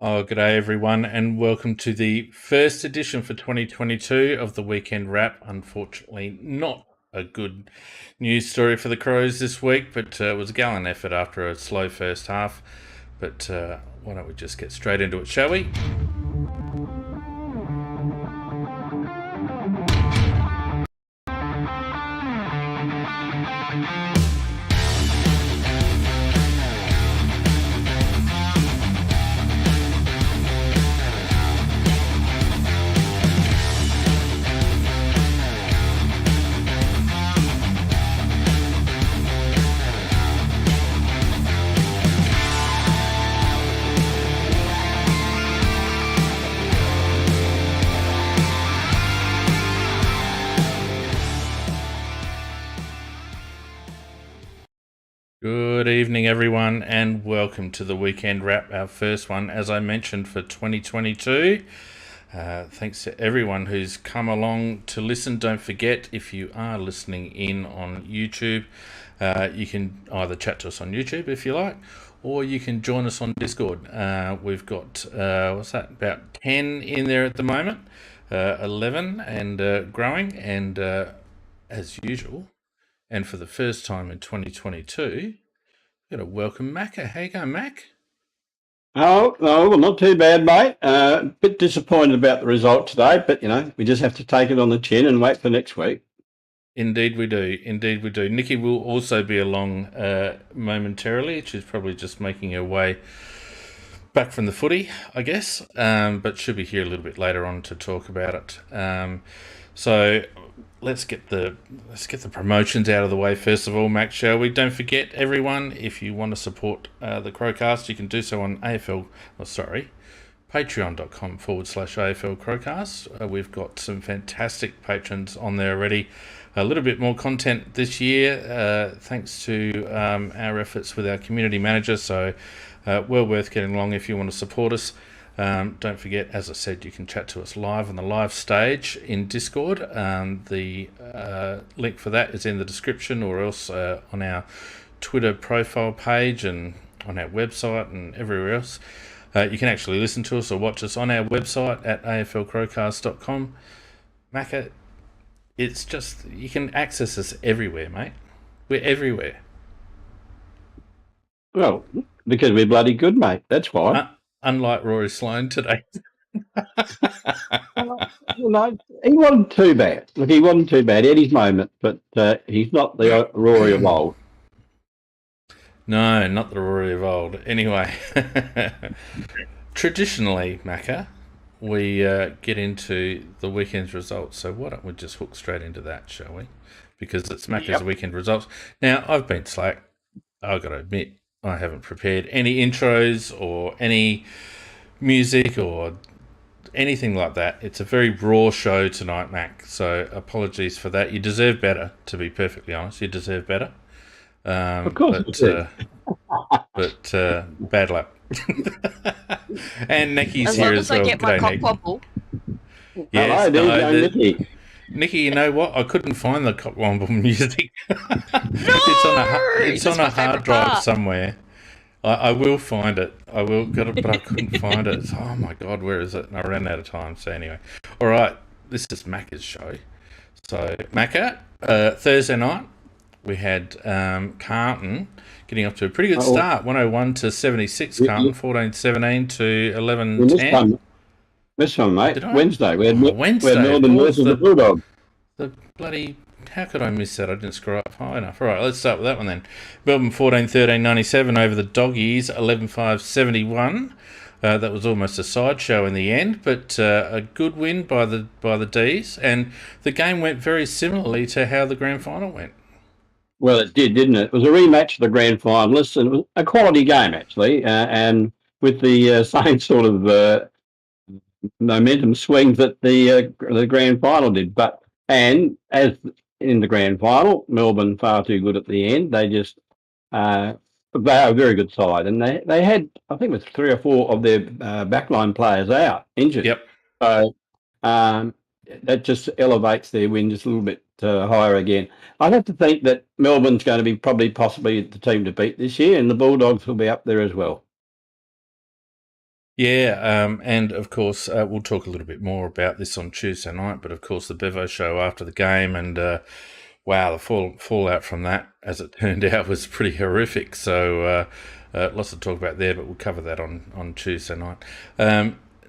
Oh, g'day everyone, and welcome to the first edition for 2022 of the Weekend Wrap. Unfortunately, not a good news story for the Crows this week, but it was a gallant effort after a slow first half. But why don't we just get straight into it, shall we? Good evening, everyone, and welcome to the Weekend Wrap, our first one, as I mentioned, for 2022. Thanks to everyone who's come along to listen. Don't forget, if you are listening in on YouTube, you can either chat to us on YouTube if you like, or you can join us on Discord. We've got, about 10 in there at the moment, 11 and growing, and as usual, and for the first time in 2022, we're going to welcome Macca. How you going, Mac? Oh, well, not too bad, mate. A bit disappointed about the result today, but, we just have to take it on the chin and wait for next week. Indeed we do. Indeed we do. Nikki will also be along momentarily. She's probably just making her way back from the footy, I guess, but she'll be here a little bit later on to talk about it. So let's get the promotions out of the way first of all, Max, shall we? Don't forget, everyone, if you want to support the CrowCast, you can do so on patreon.com/AFLCrowCast. We've got some fantastic patrons on there already. A little bit more content this year, thanks to our efforts with our community manager. So well worth getting along if you want to support us. Don't forget, as I said, you can chat to us live on the live stage in Discord. The link for that is in the description, or else on our Twitter profile page and on our website and everywhere else. You can actually listen to us or watch us on our website at AFLCrowCast.com. Macca, it's just, you can access us everywhere, mate. We're everywhere. Well, because we're bloody good, mate. That's why. Unlike Rory Sloane today. He wasn't too bad. Look, he wasn't too bad. He had his moment, but he's not the Rory of old. No, not the Rory of old. Anyway, traditionally, Macca, we get into the weekend's results. So why don't we just hook straight into that, shall we? Because it's Macca's weekend results. Now, I've been slack. I've got to admit, I haven't prepared any intros or any music or anything like that. It's a very raw show tonight, Mac. So apologies for that. You deserve better, to be perfectly honest. You deserve better. Of course, but bad luck. And Nikki's here as well. As long as I get my cock wobble. Yes, hello, Nikki. Nikki, you know what? I couldn't find the cock wobble music. It's on a hard drive somewhere. I will find it. I will get it, but I couldn't find it. Oh my God, where is it? And I ran out of time. So anyway, all right. This is Macca's show. So Macca, Thursday night, we had Carlton getting up to a pretty good start. 101 to 76. Carlton 14-17 to 11-10. This one, mate. Wednesday. We had Melbourne versus the Bulldogs. The bloody... How could I miss that? I didn't scroll up high enough. All right, let's start with that one then. Melbourne 14-13-97 over the Doggies, 11-5-71. That was almost a sideshow in the end, but a good win by the D's. And the game went very similarly to how the grand final went. Well, it did, didn't it? It was a rematch of the grand finalists, and it was a quality game, actually, and with the same sort of momentum swings that the grand final did. And as in the grand final, Melbourne far too good at the end. They just they are a very good side, and they had, I think it was 3 or 4 of their backline players out injured. Yep. So that just elevates their win just a little bit higher again. I'd have to think that Melbourne's going to be possibly the team to beat this year, and the Bulldogs will be up there as well. Yeah, and of course, we'll talk a little bit more about this on Tuesday night, but of course, the Bevo show after the game, and wow, the fallout from that, as it turned out, was pretty horrific. So lots to talk about there, but we'll cover that on Tuesday night.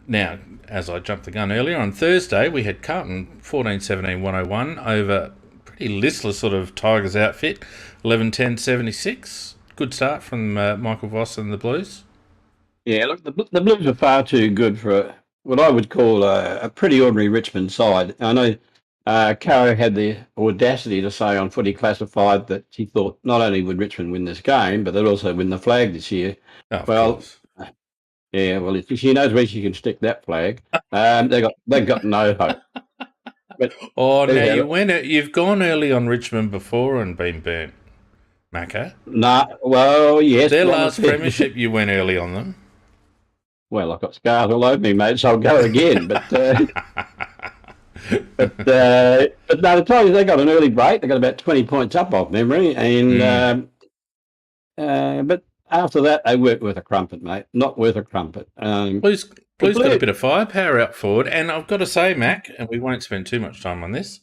Now, as I jumped the gun earlier, on Thursday, we had Carlton 14-17-101 over pretty listless sort of Tigers outfit, 11-10-76. Good start from Michael Voss and the Blues. Yeah, look, the Blues are far too good for what I would call a pretty ordinary Richmond side. I know Caro had the audacity to say on Footy Classified that he thought not only would Richmond win this game, but they'd also win the flag this year. Oh, of well, course. Yeah, well, if she knows where she can stick that flag, they got no hope. But now you've gone early on Richmond before and been burnt, Macca. Nah, well, yes. Their last premiership, you went early on them. Well, I've got scars all over me, mate, so I'll go again. But no, the Tigers, they got an early break. They got about 20 points up off memory, and but after that, they weren't worth a crumpet, mate. Not worth a crumpet. Blues got a bit of firepower out forward, and I've got to say, Mac, and we won't spend too much time on this,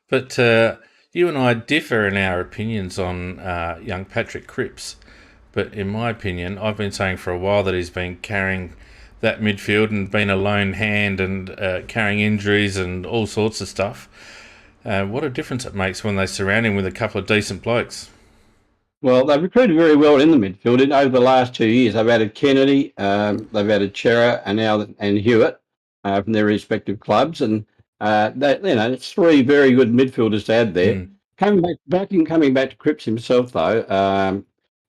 but you and I differ in our opinions on young Patrick Cripps. But in my opinion, I've been saying for a while that he's been carrying that midfield and been a lone hand and carrying injuries and all sorts of stuff. What a difference it makes when they surround him with a couple of decent blokes. Well, they've recruited very well in the midfield. Over the last 2 years, they've added Kennedy, they've added Chera, and Hewitt from their respective clubs, and it's three very good midfielders to add there. Coming back to Cripps himself, though.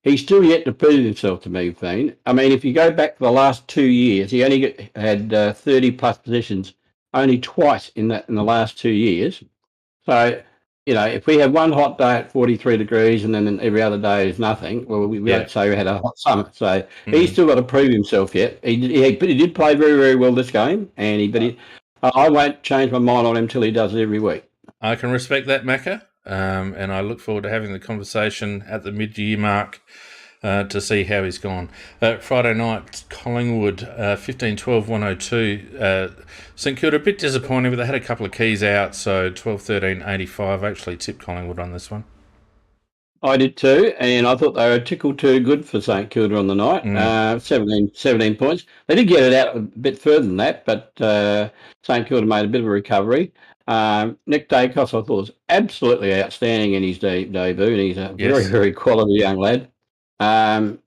He's still yet to prove himself to me, Fiend. I mean, if you go back to the last 2 years, he only had 30-plus possessions only twice in the last 2 years. So, if we have one hot day at 43 degrees and then every other day is nothing, well, we don't say we had a hot summer. So he's still got to prove himself yet. He did play very, very well this game, I won't change my mind on him till he does it every week. I can respect that, Macca. And I look forward to having the conversation at the mid-year mark to see how he's gone. Friday night, Collingwood, 15-12-102. St Kilda, a bit disappointing, but they had a couple of keys out, so 12-13-85. I actually tipped Collingwood on this one. I did too, and I thought they were a tickle too good for St Kilda on the night. 17 points. They did get it out a bit further than that, but St Kilda made a bit of a recovery. Nick Dacos, I thought, was absolutely outstanding in his debut, and he's a very, very quality young lad. Doesn't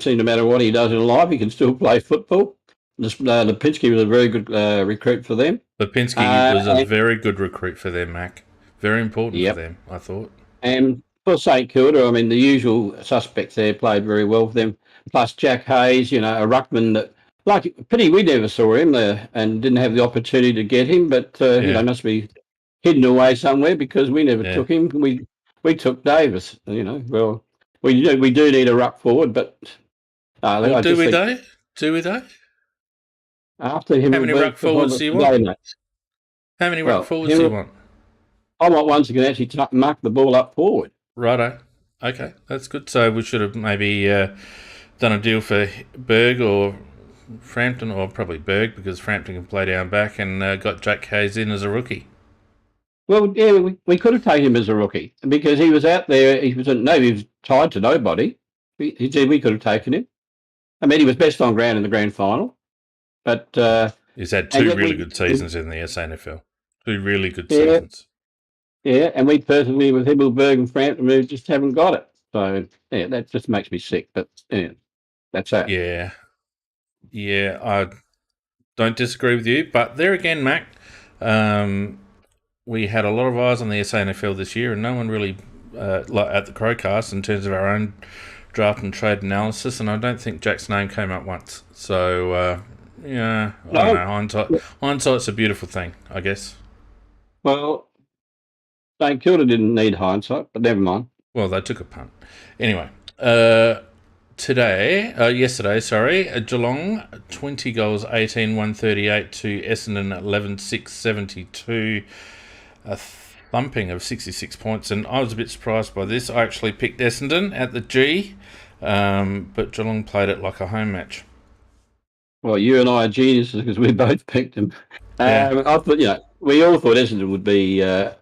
seem to matter what he does in life, he can still play football. Lipinski was a very good recruit for them. Lipinski was a very good recruit for them, Mac. Very important for them, I thought. And for St Kilda, I mean, the usual suspects there played very well for them. Plus Jack Hayes, a ruckman that, pity we never saw him and didn't have the opportunity to get him, but must be hidden away somewhere because we never took him. We took Davis. Well, we do need a ruck forward, but do we though? After him, how many ruck forwards do you want? How many ruck forwards do you want? I want ones who can actually mark the ball up forward. Righto. Okay, that's good. So we should have maybe done a deal for Berg or Frampton, or probably Berg, because Frampton can play down back, and got Jack Hayes in as a rookie. Well, yeah, we could have taken him as a rookie because he was out there. He was tied to nobody. We could have taken him. I mean, he was best on ground in the grand final. But he's had two really good seasons in the SANFL. Two really good seasons. Yeah, and we personally, with Hibbelberg and Frampton, we just haven't got it. So, that just makes me sick. But, that's that. Yeah, I don't disagree with you. But there again, Mac, we had a lot of eyes on the SANFL this year, and no one really, at the CrowCast, in terms of our own draft and trade analysis, and I don't think Jack's name came up once. So, I don't know. Hindsight's a beautiful thing, I guess. Well, St Kilda didn't need hindsight, but never mind. Well, they took a punt. Anyway, yesterday, Geelong, 20 goals, 18-138 to Essendon, 11-6-72, a thumping of 66 points, and I was a bit surprised by this. I actually picked Essendon at the G. but Geelong played it like a home match. Well, you and I are geniuses because we both picked them. Yeah. I thought, we all thought Essendon would be a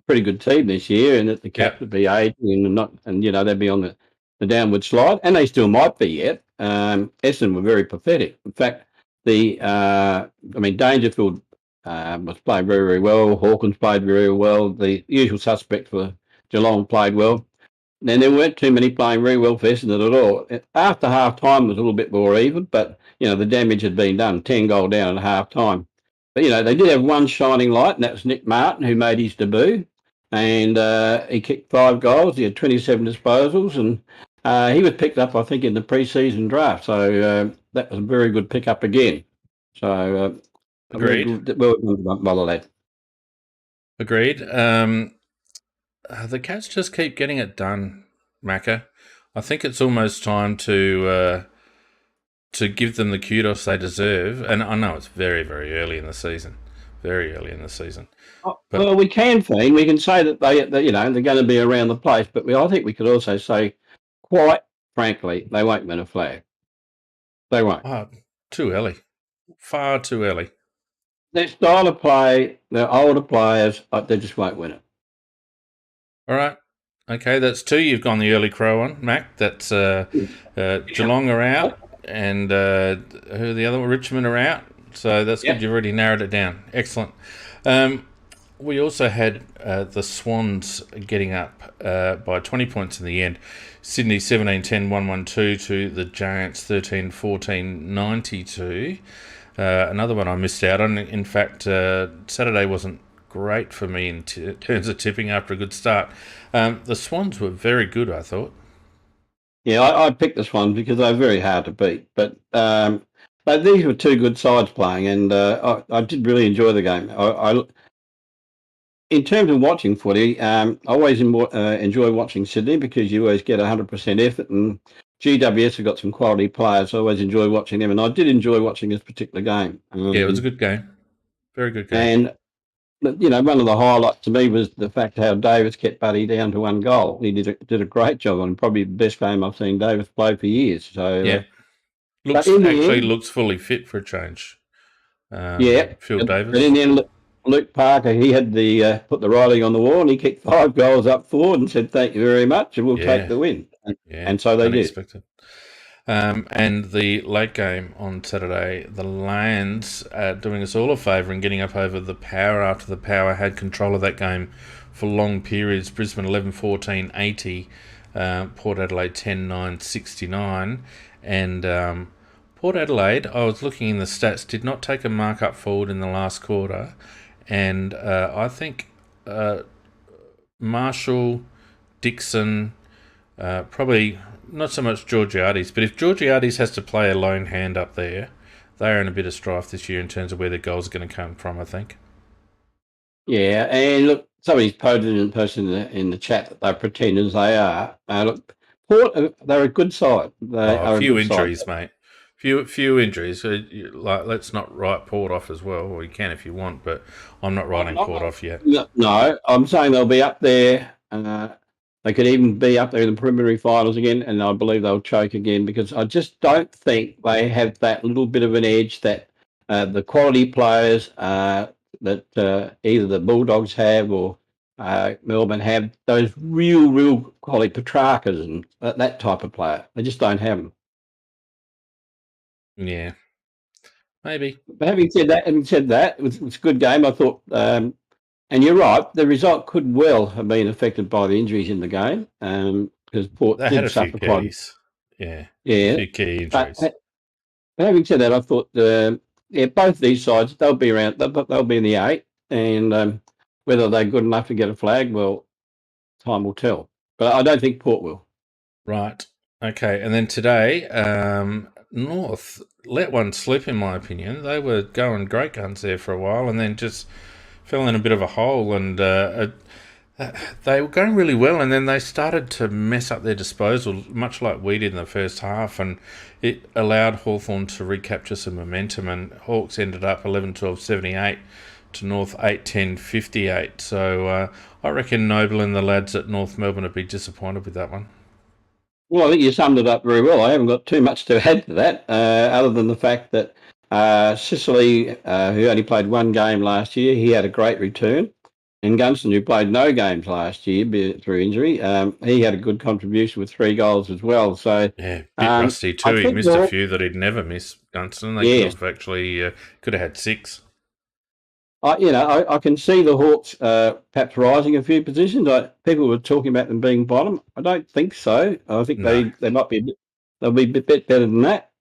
pretty good team this year, and that the Cats Yep. would be aging and they'd be on the downward slide, and they still might be yet. Essendon were very pathetic. In fact, Dangerfield was playing very, very well. Hawkins played very well. The usual suspects for Geelong played well. And there weren't too many playing very well for Essendon at all. After half time was a little bit more even, but the damage had been done, 10 goal down at half time. But they did have one shining light, and that was Nick Martin, who made his debut. And he kicked 5 goals. He had 27 disposals, and he was picked up, I think, in the pre-season draft. So that was a very good pickup again. So Agreed. well done by the lad. Agreed. The Cats just keep getting it done, Macca. I think it's almost time to give them the kudos they deserve. And I know it's very, very early in the season. Very early in the season. Well, we can say that they're going to be around the place, but I think we could also say, quite frankly, they won't win a flag. They won't. Oh, too early. Far too early. Their style of play, they're older players, they just won't win it. All right. Okay, that's 2 you've gone the early Crow on, Mac. That's Geelong are out, and who are the other one? Richmond are out. So that's good. You've already narrowed it down. Excellent. We also had the Swans getting up by 20 points in the end. Sydney 17-10, 1-1-2 to the Giants 13-14, 92. Another one I missed out on. In fact, Saturday wasn't great for me in terms of tipping after a good start. The Swans were very good, I thought. Yeah, I picked the Swans because they were very hard to beat. But these were 2 good sides playing, and I did really enjoy the game. In terms of watching footy, I always enjoy watching Sydney because you always get 100% effort, and GWS have got some quality players. So I always enjoy watching them, and I did enjoy watching this particular game. Yeah, it was a good game. Very good game. And one of the highlights to me was the fact how Davis kept Buddy down to 1 goal. He did a great job on probably the best game I've seen Davis play for years. So yeah, looks fully fit for a change. Phil Davis. But in the end, Luke Parker, he had put the writing on the wall, and he kicked 5 goals up forward and said, "Thank you very much, and we'll take the win." And so they did. And the late game on Saturday, the Lions doing us all a favour and getting up over the Power after the Power had control of that game for long periods. Brisbane 11-14, 80. Port Adelaide 10-9, 69. And Port Adelaide, I was looking in the stats, did not take a mark up forward in the last quarter. And I think Marshall, Dixon, probably not so much Georgiades, but if Georgiades has to play a lone hand up there, they're in a bit of strife this year in terms of where the goals are going to come from, I think. Yeah, and look, somebody's posted in person in the chat that they're pretenders they are. Look, Port, they're a good side. A few injuries, mate. Few injuries. Let's not write Port off as well. Or you can if you want, but I'm not writing Port off yet. No, I'm saying they'll be up there. They could even be up there in the preliminary finals again, and I believe they'll choke again because I just don't think they have that little bit of an edge that the quality players that either the Bulldogs have or Melbourne have. Those real quality Petrarcas and that type of player. They just don't have them. Yeah, maybe. But having said that, it was a good game. I thought. And you're right, the result could well have been affected by the injuries in the game because Port did suffer quite. Yeah, a few key injuries. But having said that, I thought, both these sides, they'll be around, they'll be in the 8, and whether they're good enough to get a flag, well, time will tell. But I don't think Port will. Right. Okay, and then today, North let one slip, in my opinion. They were going great guns there for a while, and then just fell in a bit of a hole, and they were going really well, and then they started to mess up their disposal, much like we did in the first half, and it allowed Hawthorn to recapture some momentum, and Hawks ended up 11-12, 78 to North 8-10, 58. So I reckon Noble and the lads at North Melbourne would be disappointed with that one. Well, I think you summed it up very well. I haven't got too much to add to that, other than the fact that Sicily, who only played one game last year, he had a great return. And Gunston, who played no games last year through injury, he had a good contribution with 3 goals as well. So Yeah, bit I rusty too. He think, missed a few that he'd never miss, Gunston. They could yes, have actually could have had 6. I can see the Hawks perhaps rising a few positions. People were talking about them being bottom. I don't think so. I think No. they might be they'll be a bit better than that.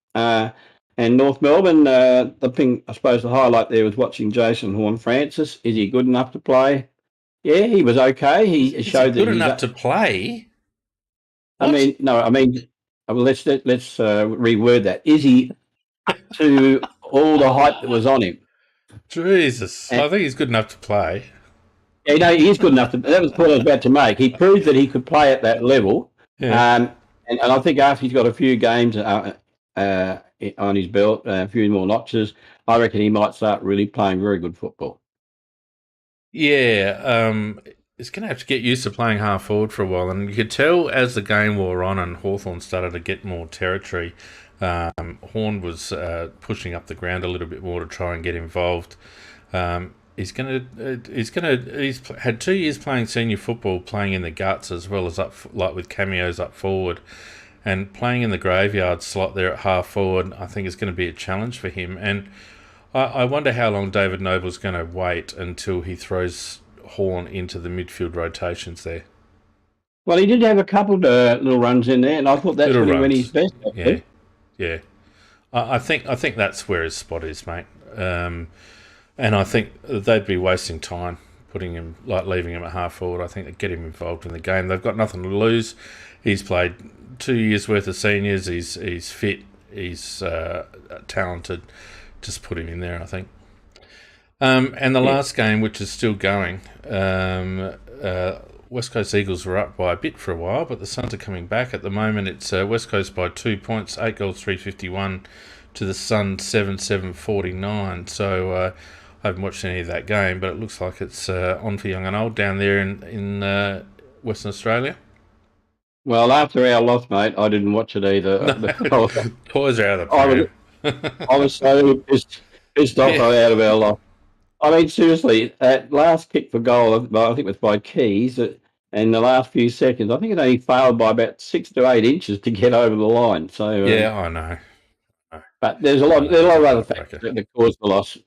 And North Melbourne, the thing I suppose the highlight there was watching Jason Horne-Francis. Is he good enough to play? Yeah, he was okay. He Is he showed that good enough to play? I What? mean, no, I mean, let's reword that. Is he up to all the hype that was on him? Jesus. And, I think he's good enough to play. he is good enough to. That was the point I was about to make. He proved that he could play at that level. Yeah. And I think after he's got a few games on his belt, a few more notches, I reckon he might start really playing very good football. Yeah, he's going to have to get used to playing half forward for a while. And you could tell as the game wore on and Hawthorn started to get more territory, Horn was pushing up the ground a little bit more to try and get involved. He's had 2 years playing senior football, playing in the guts as well as like with cameos up forward, and playing in the graveyard slot there at half forward. I think is going to be a challenge for him. And I wonder how long David Noble's going to wait until he throws Horn into the midfield rotations there. Well, he did have a couple of little runs in there, and I thought that's when he went his best. Actually. Yeah. I think that's where his spot is, mate. And I think they'd be wasting time leaving him at half forward. I think they'd get him involved in the game. They've got nothing to lose. He's played 2 years worth of seniors. He's fit. He's talented. Just put him in there, I think. And the last game, which is still going, West Coast Eagles were up by a bit for a while, but the Suns are coming back. At the moment, it's West Coast by 2 points, 8 goals, 351 to the Suns, 7-7-49. So I haven't watched any of that game, but it looks like it's on for young and old down there in Western Australia. Well, after our loss, mate, I didn't watch it either. No. Boys are out of the pram. I was so pissed off out of our loss. I mean, seriously, that last kick for goal, I think it was by Keys, and the last few seconds, I think it only failed by about 6 to 8 inches to get over the line. So yeah, I know. But there's a lot of other factors that caused the loss.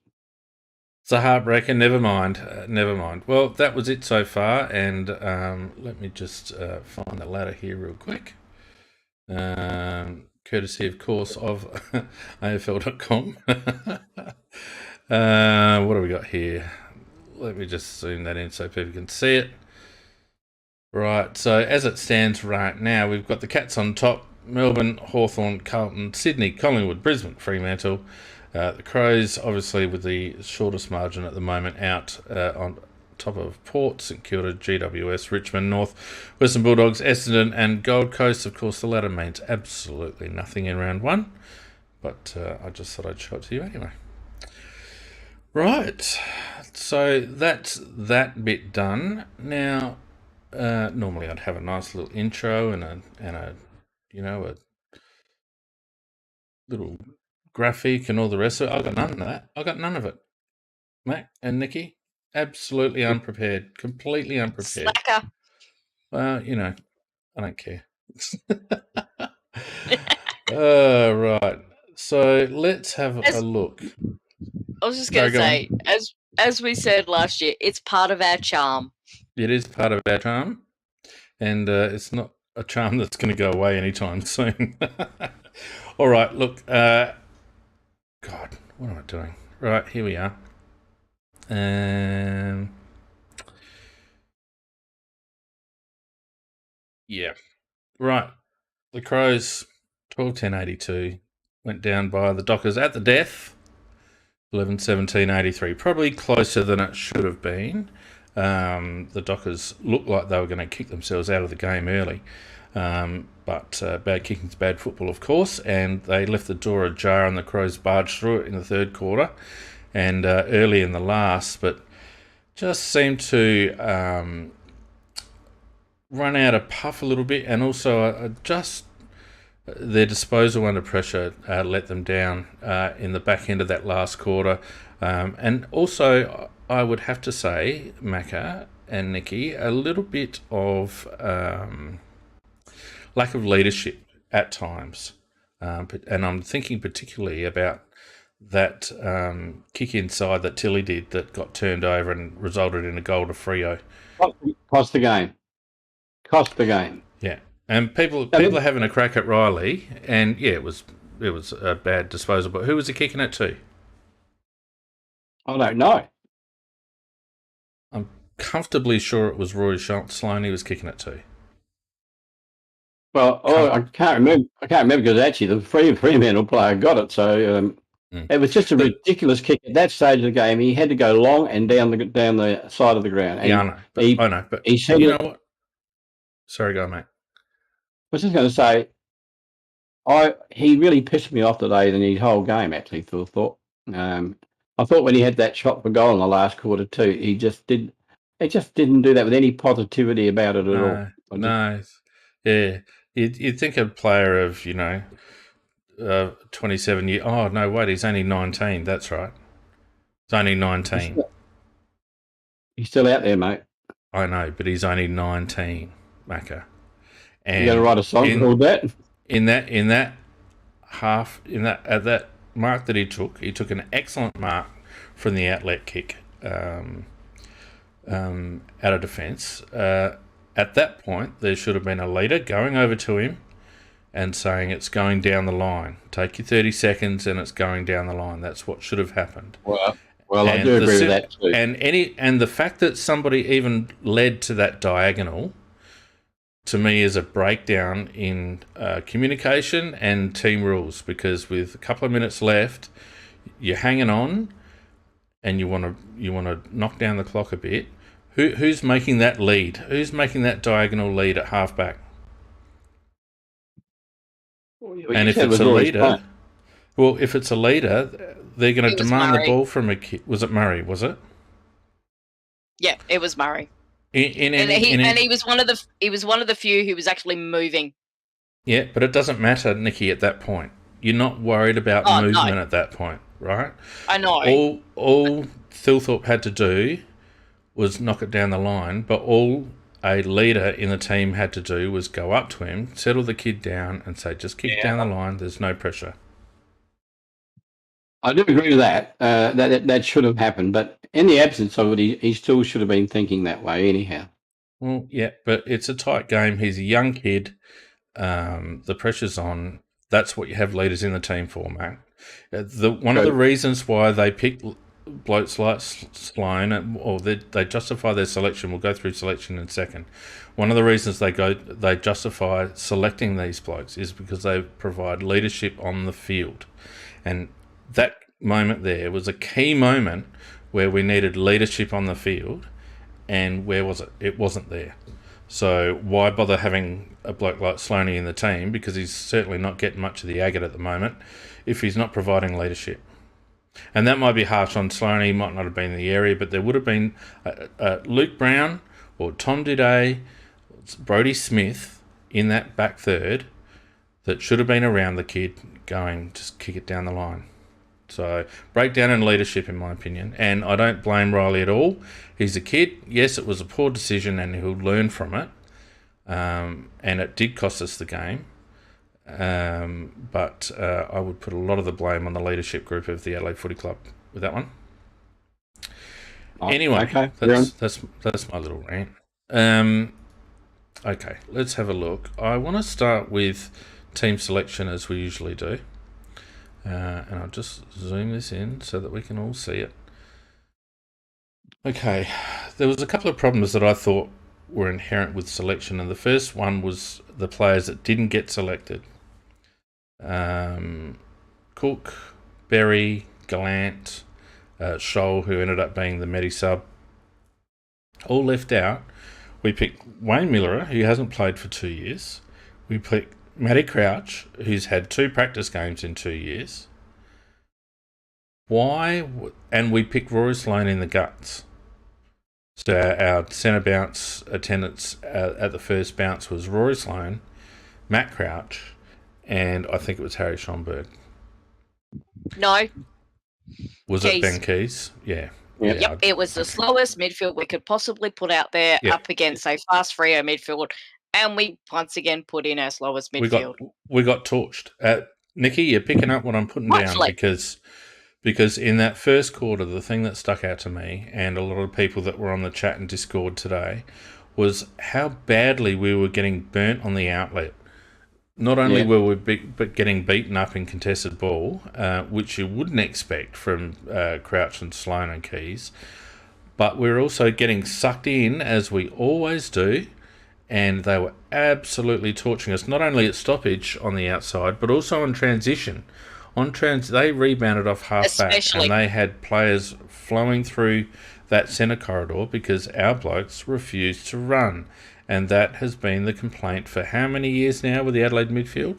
It's a heartbreaker. Never mind. Well, that was it so far, and let me just find the ladder here real quick. Courtesy, of course, of AFL.com. What do we got here? Let me just zoom that in so people can see it. Right, so as it stands right now, we've got the Cats on top: Melbourne, Hawthorn, Carlton, Sydney, Collingwood, Brisbane, Fremantle. The Crows, obviously, with the shortest margin at the moment, out on top of Port, St Kilda, GWS, Richmond, North, Western Bulldogs, Essendon and Gold Coast. Of course, the latter means absolutely nothing in round 1, but I just thought I'd show it to you anyway. Right, so that's that bit done. Now, normally I'd have a nice little intro and a little graphic and all the rest of it. I got none of that. I got none of it. Mac and Nikki, absolutely unprepared, completely unprepared. Slacker. Well, I don't care. Right. So let's have a look. I was just going to say, as we said last year, it's part of our charm. It is part of our charm, and it's not a charm that's going to go away anytime soon. All right, look. God, what am I doing? Right, here we are. Yeah. Right. The Crows, 12-10-82, went down by the Dockers at the death, 11-17-83. Probably closer than it should have been. The Dockers looked like they were going to kick themselves out of the game early. But bad kicking's bad football, of course, and they left the door ajar and the Crows barged through it in the third quarter and early in the last, but just seemed to run out of puff a little bit, and also I just their disposal under pressure let them down in the back end of that last quarter. And also, I would have to say, Macca and Nikki, a little bit of lack of leadership at times. And I'm thinking particularly about that kick inside that Tilly did that got turned over and resulted in a goal to Freo. Cost the game. Yeah, and people are having a crack at Riley, and yeah, it was a bad disposal. But who was he kicking it to? I don't know. I'm comfortably sure it was Rory Sloane he was kicking it to. Well, I can't remember. Because actually the Fremantle player got it. So it was just a ridiculous kick at that stage of the game. He had to go long and down the side of the ground. And yeah, I know. But he said, you know what? Sorry, go, mate. I was just going to say, he really pissed me off today in his whole game. Actually, Phil thought. I thought when he had that shot for goal in the last quarter too, he just didn't do that with any positivity about it at all. No, yeah. You'd think a player of 27 years. Oh no, wait, he's only 19. That's right. He's only 19. He's still out there, mate. I know, but he's only 19, Macca. And you got to write a song called that. At that mark that he took an excellent mark from the outlet kick out of defence. At that point, there should have been a leader going over to him and saying, "It's going down the line. Take your 30 seconds, and it's going down the line." That's what should have happened. Well, I do agree with that too. And the fact that somebody even led to that diagonal, to me, is a breakdown in communication and team rules. Because with a couple of minutes left, you're hanging on, and you want to knock down the clock a bit. Who's making that lead? Who's making that diagonal lead at halfback? And if it's a leader, if it's a leader, they're going to demand the ball from a kid. Was it Murray? Was it? Yeah, it was Murray. He was one of the few who was actually moving. Yeah, but it doesn't matter, Nikki. At that point, you're not worried about movement at that point, right? I know. All Thilthorpe had to do was knock it down the line, but all a leader in the team had to do was go up to him, settle the kid down, and say, "Just kick down the line. There's no pressure." I do agree with that. That should have happened, but in the absence of it, he still should have been thinking that way anyhow. Well, yeah, but it's a tight game. He's a young kid. The pressure's on. That's what you have leaders in the team for, mate. One of the reasons why they pick blokes like Sloane, or they justify their selection. We'll go through selection in a second. One of the reasons they justify selecting these blokes is because they provide leadership on the field, and that moment there was a key moment where we needed leadership on the field, and where was it? It wasn't there. So why bother having a bloke like Sloane in the team, because he's certainly not getting much of the agate at the moment, if he's not providing leadership? And that might be harsh on Sloane. He might not have been in the area, but there would have been Luke Brown or Tom Duday, Brodie Smith in that back third that should have been around the kid going, just kick it down the line. So breakdown in leadership, in my opinion. And I don't blame Riley at all. He's a kid. Yes, it was a poor decision, and he'll learn from it. And it did cost us the game. But I would put a lot of the blame on the leadership group of the Adelaide Footy Club with that one. Anyway, okay. That's my little rant. Okay, let's have a look. I want to start with team selection as we usually do. And I'll just zoom this in so that we can all see it. Okay, there was a couple of problems that I thought were inherent with selection, and the first one was the players that didn't get selected. Cook, Berry, Gallant, Scholl, who ended up being the Medi-sub, all left out. We picked Wayne Miller, who hasn't played for 2 years. We picked Matty Crouch, who's had 2 practice games in 2 years. Why? And we picked Rory Sloane in the guts. So our centre bounce attendance at the first bounce was Rory Sloane, Matt Crouch, and I think it was Harry Schonberg. No. Was Keys. It Ben Keys? Yeah. Yep, it was the slowest midfield we could possibly put out there up against a fast Freo midfield, and we once again put in our slowest midfield. We got torched. Nikki, you're picking up what I'm putting down because in that first quarter, the thing that stuck out to me and a lot of people that were on the chat and Discord today was how badly we were getting burnt on the outlet. Not only were we getting beaten up in contested ball, which you wouldn't expect from Crouch and Sloan and Keys, but we're also getting sucked in, as we always do, and they were absolutely torching us, not only at stoppage on the outside, but also on transition. They rebounded off half-back, and they had players flowing through that centre corridor because our blokes refused to run. And that has been the complaint for how many years now with the Adelaide midfield?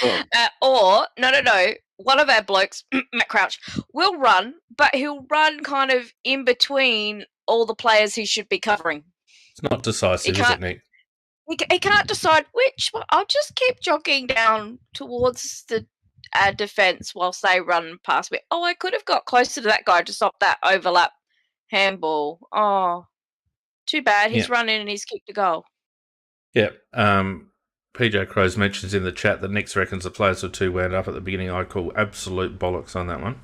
No. One of our blokes, Matt Crouch, will run, but he'll run kind of in between all the players he should be covering. It's not decisive, is it, Nick? He can't decide which. I'll just keep jogging down towards the defence whilst they run past me. Oh, I could have got closer to that guy to stop that overlap handball. Oh. Too bad. He's run in and he's kicked a goal. Yeah. PJ Crows mentions in the chat that Nick reckons the players were too wound up at the beginning. I call absolute bollocks on that one.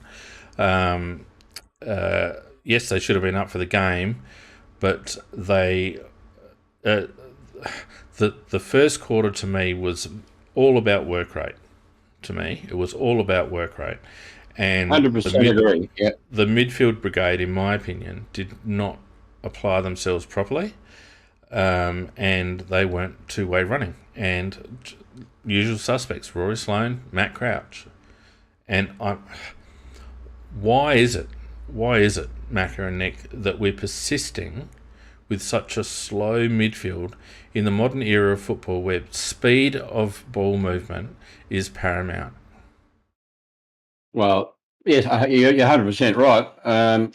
Yes, they should have been up for the game, but they... the first quarter to me was all about work rate. To me, it was all about work rate. And 100% agree. Yeah. The midfield brigade, in my opinion, did not apply themselves properly, and they weren't two-way running. And usual suspects: Rory Sloane, Matt Crouch. And why is it, Macca and Nick, that we're persisting with such a slow midfield in the modern era of football, where speed of ball movement is paramount? Well, yes, you're 100% right.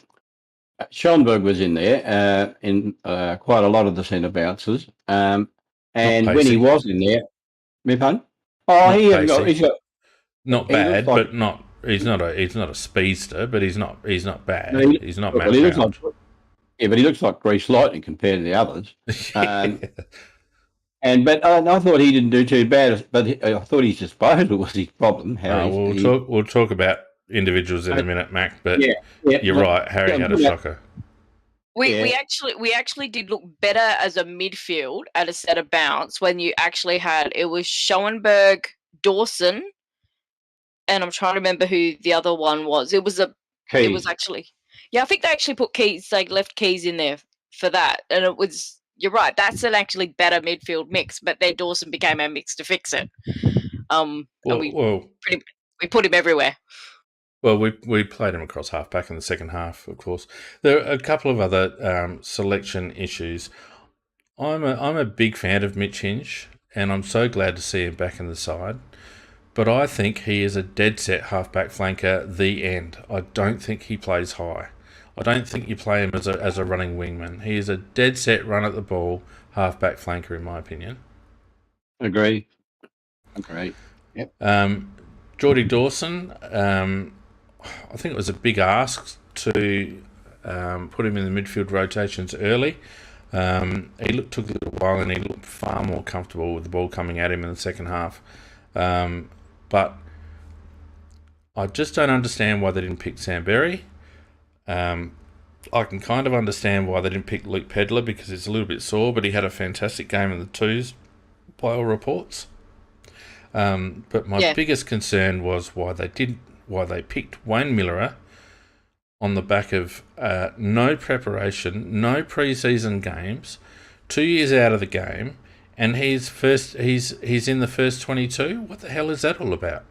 Schonberg was in there in quite a lot of the centre bounces, and when he was in there, he's got not bad, but not. He's not a speedster, but he's not bad. No, he's not Matt Crouch. But he looks like greased lightning compared to the others. But I thought he didn't do too bad. But I thought his disposal was his problem. We'll talk about individuals in a minute, Mac, but you're right. Harry had a shocker. We actually did look better as a midfield at a set of bounce when you actually had, it was Schoenberg, Dawson, and I'm trying to remember who the other one was. It was actually, I think they actually put Keys, they left Keys in there for that, and it was, you're right, that's an actually better midfield mix, but then Dawson became our mix to fix it. We put him everywhere. Well, we played him across half-back in the second half, of course. There are a couple of other selection issues. I'm a big fan of Mitch Hinge, and I'm so glad to see him back in the side. But I think he is a dead-set half-back flanker, the end. I don't think he plays high. I don't think you play him as a running wingman. He is a dead-set run at the ball, half-back flanker, in my opinion. Agree. Yep. Geordie Dawson... I think it was a big ask to put him in the midfield rotations early. Took a little while, and he looked far more comfortable with the ball coming at him in the second half. But I just don't understand why they didn't pick Sam Berry. I can kind of understand why they didn't pick Luke Pedler, because he's a little bit sore, but he had a fantastic game in the twos by all reports. But my biggest concern was why they picked Wayne Miller on the back of no preparation, no pre-season games, 2 years out of the game, and he's in the first 22. What the hell is that all about?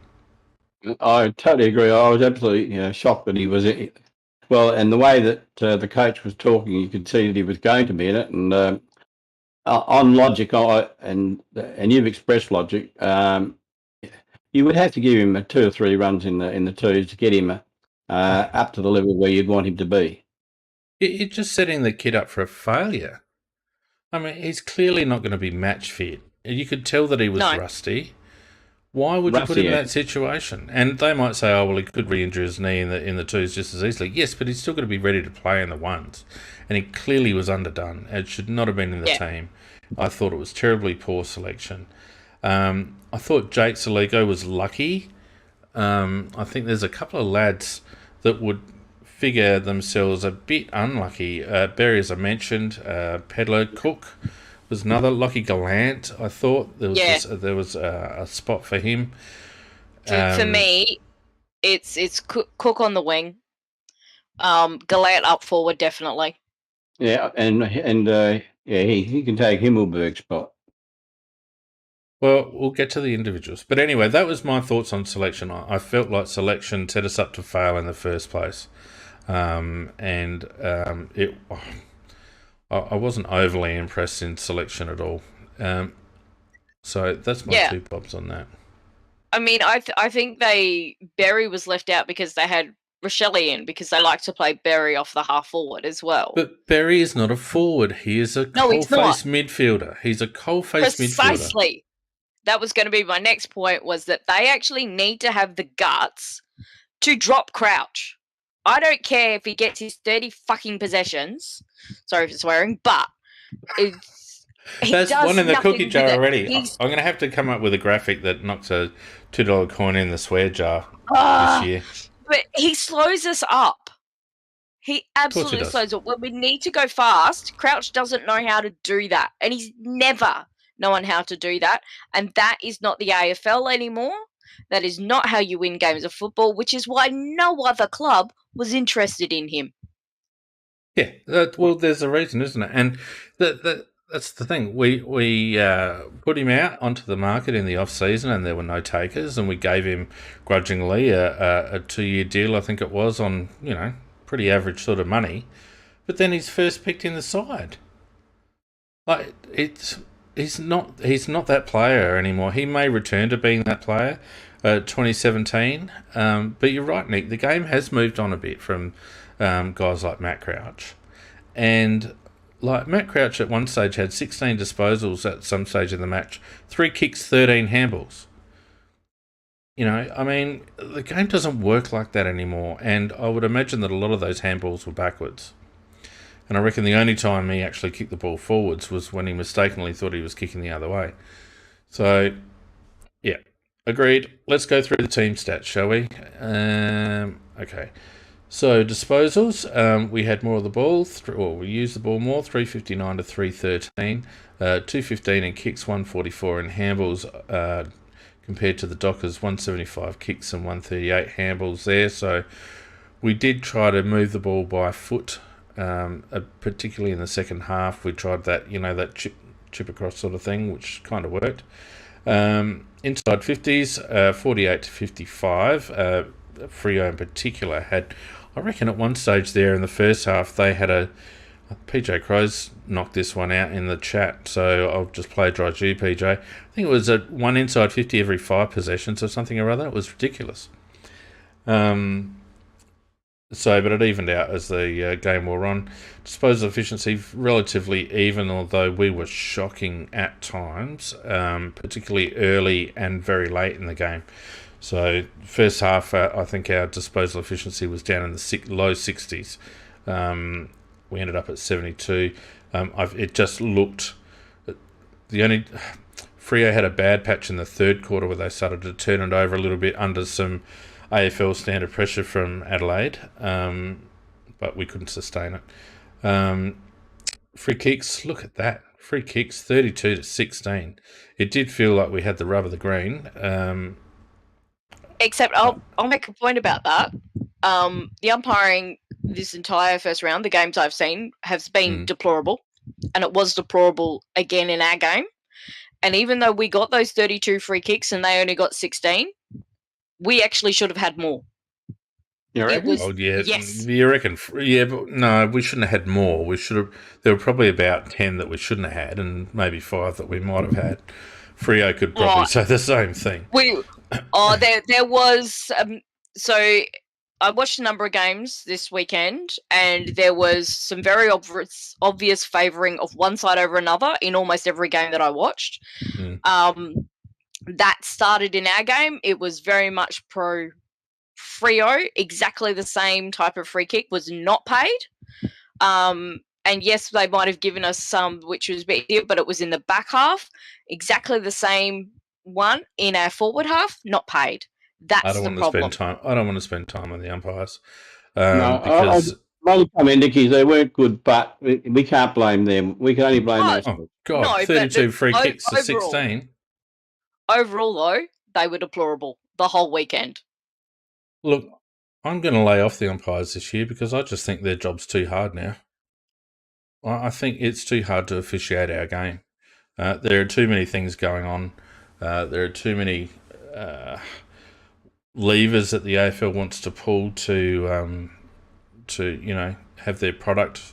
I totally agree. I was absolutely shocked that he was in. Well, and the way that the coach was talking, you could see that he was going to be in it. And on logic, and you've expressed logic, you would have to give him 2 or 3 runs in the twos to get him up to the level where you'd want him to be. You're just setting the kid up for a failure. I mean, he's clearly not going to be match fit. You could tell that he was rusty. Why would you put him in Rusty. that situation? And they might say, "Oh, well, he could re-injure his knee in the twos just as easily." Yes, but he's still going to be ready to play in the ones, and he clearly was underdone. It should not have been in the team. I thought it was terribly poor selection. I thought Jake Saligo was lucky. I think there's a couple of lads that would figure themselves a bit unlucky. Berry, as I mentioned, Pedler, Cook was another. Lockie Gallant, I thought there was a spot for him. For me, it's Cook on the wing, Gallant up forward definitely. Yeah, and he can take Himmelberg's spot. Well, we'll get to the individuals. But anyway, that was my thoughts on selection. I felt like selection set us up to fail in the first place. I wasn't overly impressed in selection at all. So that's my 2 bobs on that. I mean, I think Berry was left out because they had Rachele in, because they like to play Berry off the half forward as well. But Berry is not a forward. He is a coal-faced midfielder. He's a coal-faced midfielder. Precisely. That was going to be my next point, was that they actually need to have the guts to drop Crouch. I don't care if he gets his 30 fucking possessions. Sorry for swearing, but that's one in the cookie jar already. I'm going to have to come up with a graphic that knocks a $2 coin in the swear jar this year. But he slows us up. He absolutely slows up. When we need to go fast, Crouch doesn't know how to do that. And he's never known how to do that. And that is not the AFL anymore. That is not how you win games of football, which is why no other club was interested in him. Yeah, well, there's a reason, isn't it? And that's the thing. We put him out onto the market in the off-season, and there were no takers, and we gave him grudgingly a 2-year deal, I think it was, on, pretty average sort of money. But then he's first picked in the side. Like, he's not that player anymore. He may return to being that player 2017. But you're right, Nick. The game has moved on a bit from guys like Matt Crouch. And like Matt Crouch at one stage had 16 disposals at some stage in the match, 3 kicks, 13 handballs. I mean, the game doesn't work like that anymore. And I would imagine that a lot of those handballs were backwards. And I reckon the only time he actually kicked the ball forwards was when he mistakenly thought he was kicking the other way. So, yeah, agreed. Let's go through the team stats, shall we? Okay. So, disposals, we had more of the ball, we used the ball more, 359 to 313, 215 in kicks, 144 in handballs, compared to the Dockers, 175 kicks and 138 handballs there. So, we did try to move the ball by foot. Particularly in the second half, we tried that, that chip across sort of thing, which kind of worked. Inside 50s, 48 to 55. Freo in particular had, I reckon at one stage there in the first half, they had PJ Crow's knocked this one out in the chat, so I'll just play dry G, PJ. I think it was one inside 50 every 5 possessions or something or other. It was ridiculous. But it evened out as the game wore on. Disposal efficiency relatively even, although we were shocking at times, particularly early and very late in the game. So first half, I think our disposal efficiency was down in the low 60s. We ended up at 72. It just looked... Freo had a bad patch in the third quarter where they started to turn it over a little bit under some AFL standard pressure from Adelaide, but we couldn't sustain it. Free kicks, look at that. Free kicks, 32 to 16. It did feel like we had the rub of the green. Except I'll make a point about that. The umpiring this entire first round, the games I've seen, has been deplorable. And it was deplorable again in our game. And even though we got those 32 free kicks and they only got 16, we actually should have had more. You reckon? Yes. You reckon? Yeah, but no, we shouldn't have had more. We should have. There were probably about 10 that we shouldn't have had, and maybe 5 that we might have had. Freo could probably say the same thing. There was. So I watched a number of games this weekend, and there was some very obvious favouring of one side over another in almost every game that I watched. that started in our game. It was very much pro Freo. Exactly the same type of free kick was not paid. And yes, they might have given us some, which was a bit here, but it was in the back half. Exactly the same one in our forward half, not paid. That's the problem. I don't want to spend time on the umpires because Nikki, they weren't good, but we can't blame them. We can only blame ourselves. Oh God, 32 free kicks to 16. Overall, though, they were deplorable the whole weekend. Look, I'm going to lay off the umpires this year because I just think their job's too hard now. I think it's too hard to officiate our game. There are too many things going on. There are too many levers that the AFL wants to pull to have their product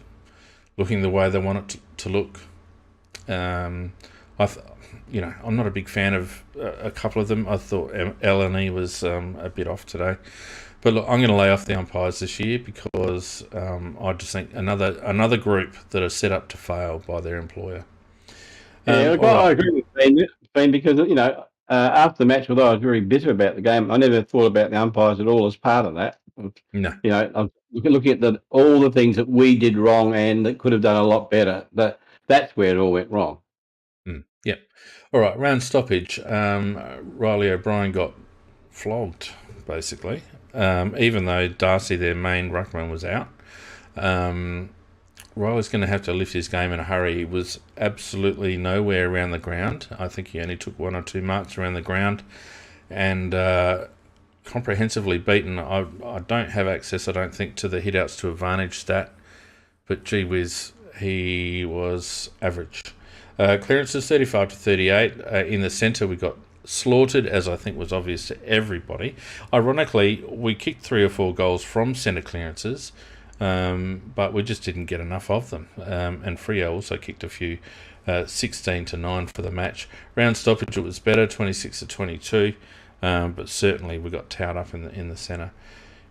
looking the way they want it to look. I'm not a big fan of a couple of them. I thought L&E was a bit off today. But look, I'm going to lay off the umpires this year because I just think another group that are set up to fail by their employer. I agree with Ben because, after the match, although I was very bitter about the game, I never thought about the umpires at all as part of that. No. I'm looking at all the things that we did wrong and that could have done a lot better. That's where it all went wrong. Yep. All right, round stoppage. Riley O'Brien got flogged, basically, even though Darcy, their main ruckman, was out. Riley's going to have to lift his game in a hurry. He was absolutely nowhere around the ground. I think he only took 1 or 2 marks around the ground and comprehensively beaten. I don't have access, I don't think, to the hit-outs to advantage stat, but gee whiz, he was average. Clearances 35 to 38. In the centre, we got slaughtered, as I think was obvious to everybody. Ironically, we kicked 3 or 4 goals from centre clearances, but we just didn't get enough of them. And Freo also kicked a few, 16 to 9 for the match. Round stoppage, it was better, 26 to 22, but certainly we got towed up in the centre.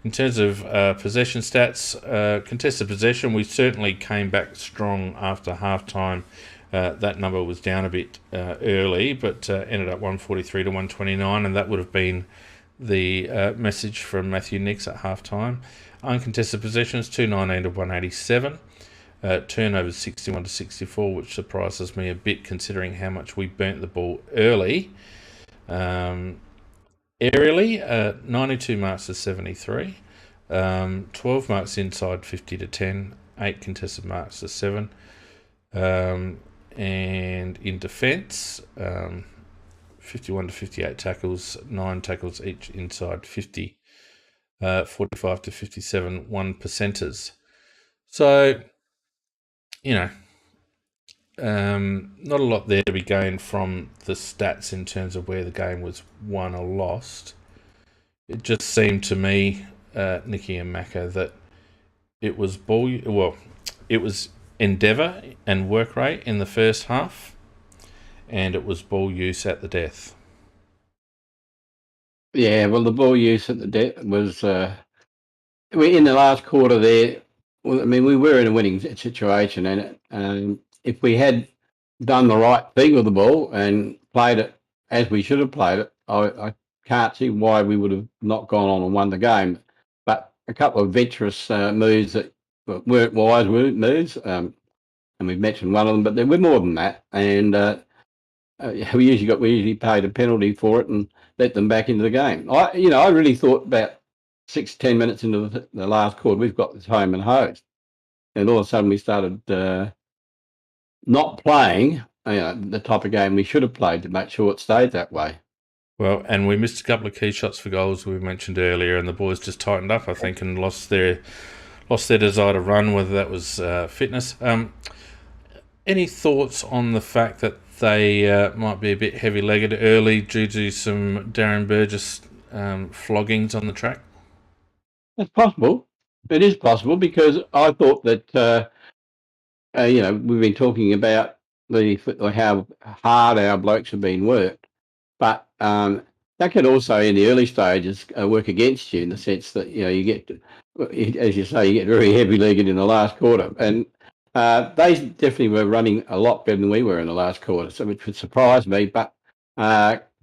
In terms of possession stats, contested possession, we certainly came back strong after half-time. That number was down a bit early, but ended up 143 to 129, and that would have been the message from Matthew Nix at half-time. Uncontested possessions, 219 to 187. Turnovers, 61 to 64, which surprises me a bit considering how much we burnt the ball early. Aerially, 92 marks to 73. 12 marks inside, 50 to 10. 8 contested marks to 7. And in defence, 51 to 58 tackles, 9 tackles each inside 50, 45 to 57, 1 percenters. So, not a lot there to be gained from the stats in terms of where the game was won or lost. It just seemed to me, Nicky and Macca, that it was endeavour and work rate in the first half, and it was ball use at the death. Yeah, well, the ball use at the death was in the last quarter there. Well, I mean, we were in a winning situation, and if we had done the right thing with the ball and played it as we should have played it, I can't see why we would have not gone on and won the game. But a couple of adventurous moves that weren't wise moves, and we've mentioned one of them, but there were more than that. And we usually paid a penalty for it and let them back into the game. I really thought about 6-10 minutes into the last quarter, we've got this home and hosed, and all of a sudden we started not playing the type of game we should have played to make sure it stayed that way. Well, and we missed a couple of key shots for goals we mentioned earlier, and the boys just tightened up, I think, and lost their desire to run, whether that was fitness. Any thoughts on the fact that they might be a bit heavy-legged early due to some Darren Burgess floggings on the track? It's possible. It is possible because I thought that, we've been talking about how hard our blokes have been worked, but that can also, in the early stages, work against you in the sense that, you get, as you say, you get very heavy-legged in the last quarter. And they definitely were running a lot better than we were in the last quarter, so which would surprise me. But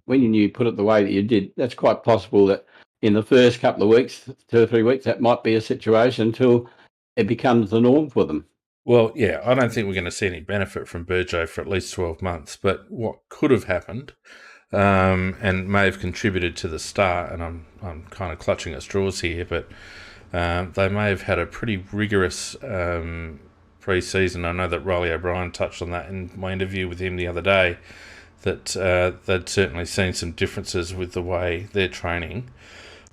when you put it the way that you did, that's quite possible that in the first couple of weeks, 2 or 3 weeks, that might be a situation until it becomes the norm for them. Well, yeah, I don't think we're going to see any benefit from Burjo for at least 12 months. But what could have happened and may have contributed to the start, and I'm kind of clutching at straws here, but they may have had a pretty rigorous pre-season. I know that Riley O'Brien touched on that in my interview with him the other day, that they'd certainly seen some differences with the way they're training.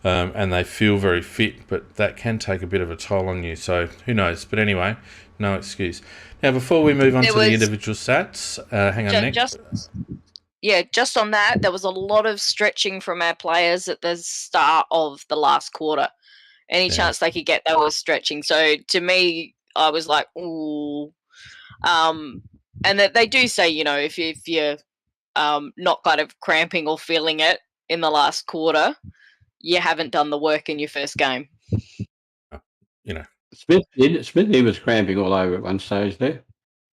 And they feel very fit, but that can take a bit of a toll on you. So who knows? But anyway, no excuse. Now, before we move on to the individual stats, hang on, Nick. Just on that, there was a lot of stretching from our players at the start of the last quarter. Any chance they could get, they were stretching. So to me, I was like, ooh. And that they do say, if you're not kind of cramping or feeling it in the last quarter, you haven't done the work in your first game. Smith he was cramping all over at one stage there.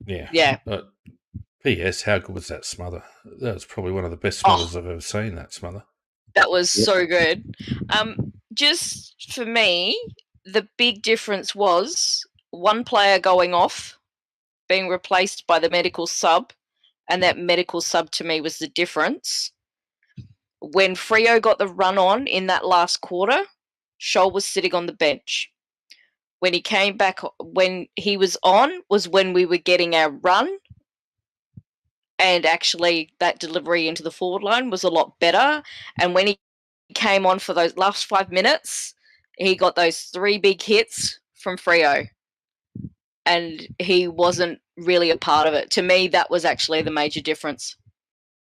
Yeah. But P.S. How good was that smother? That was probably one of the best smothers I've ever seen, that smother. That was so good. Just for me, the big difference was one player going off, being replaced by the medical sub, and that medical sub to me was the difference. When Freo got the run on in that last quarter, Scholl was sitting on the bench. When he came back, when he was on, was when we were getting our run. And actually, that delivery into the forward line was a lot better. And when he came on for those last 5 minutes, he got those 3 big hits from Freo. And he wasn't really a part of it. To me, that was actually the major difference.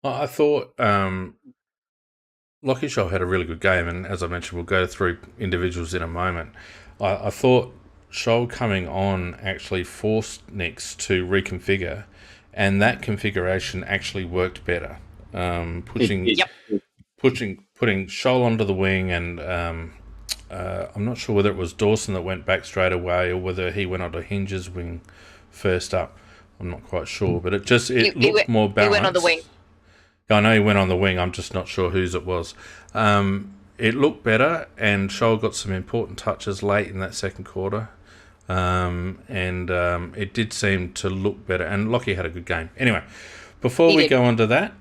I thought Lockie Scholl had a really good game, and as I mentioned, we'll go through individuals in a moment. I thought Scholl coming on actually forced Nix to reconfigure, and that configuration actually worked better. Putting Scholl onto the wing, and I'm not sure whether it was Dawson that went back straight away or whether he went onto Hinge's wing first up. I'm not quite sure, but it looked more balanced. He went on the wing. I know he went on the wing. I'm just not sure whose it was. It looked better, and Scholl got some important touches late in that second quarter. It did seem to look better, and Lockie had a good game. Anyway, before we go on to that,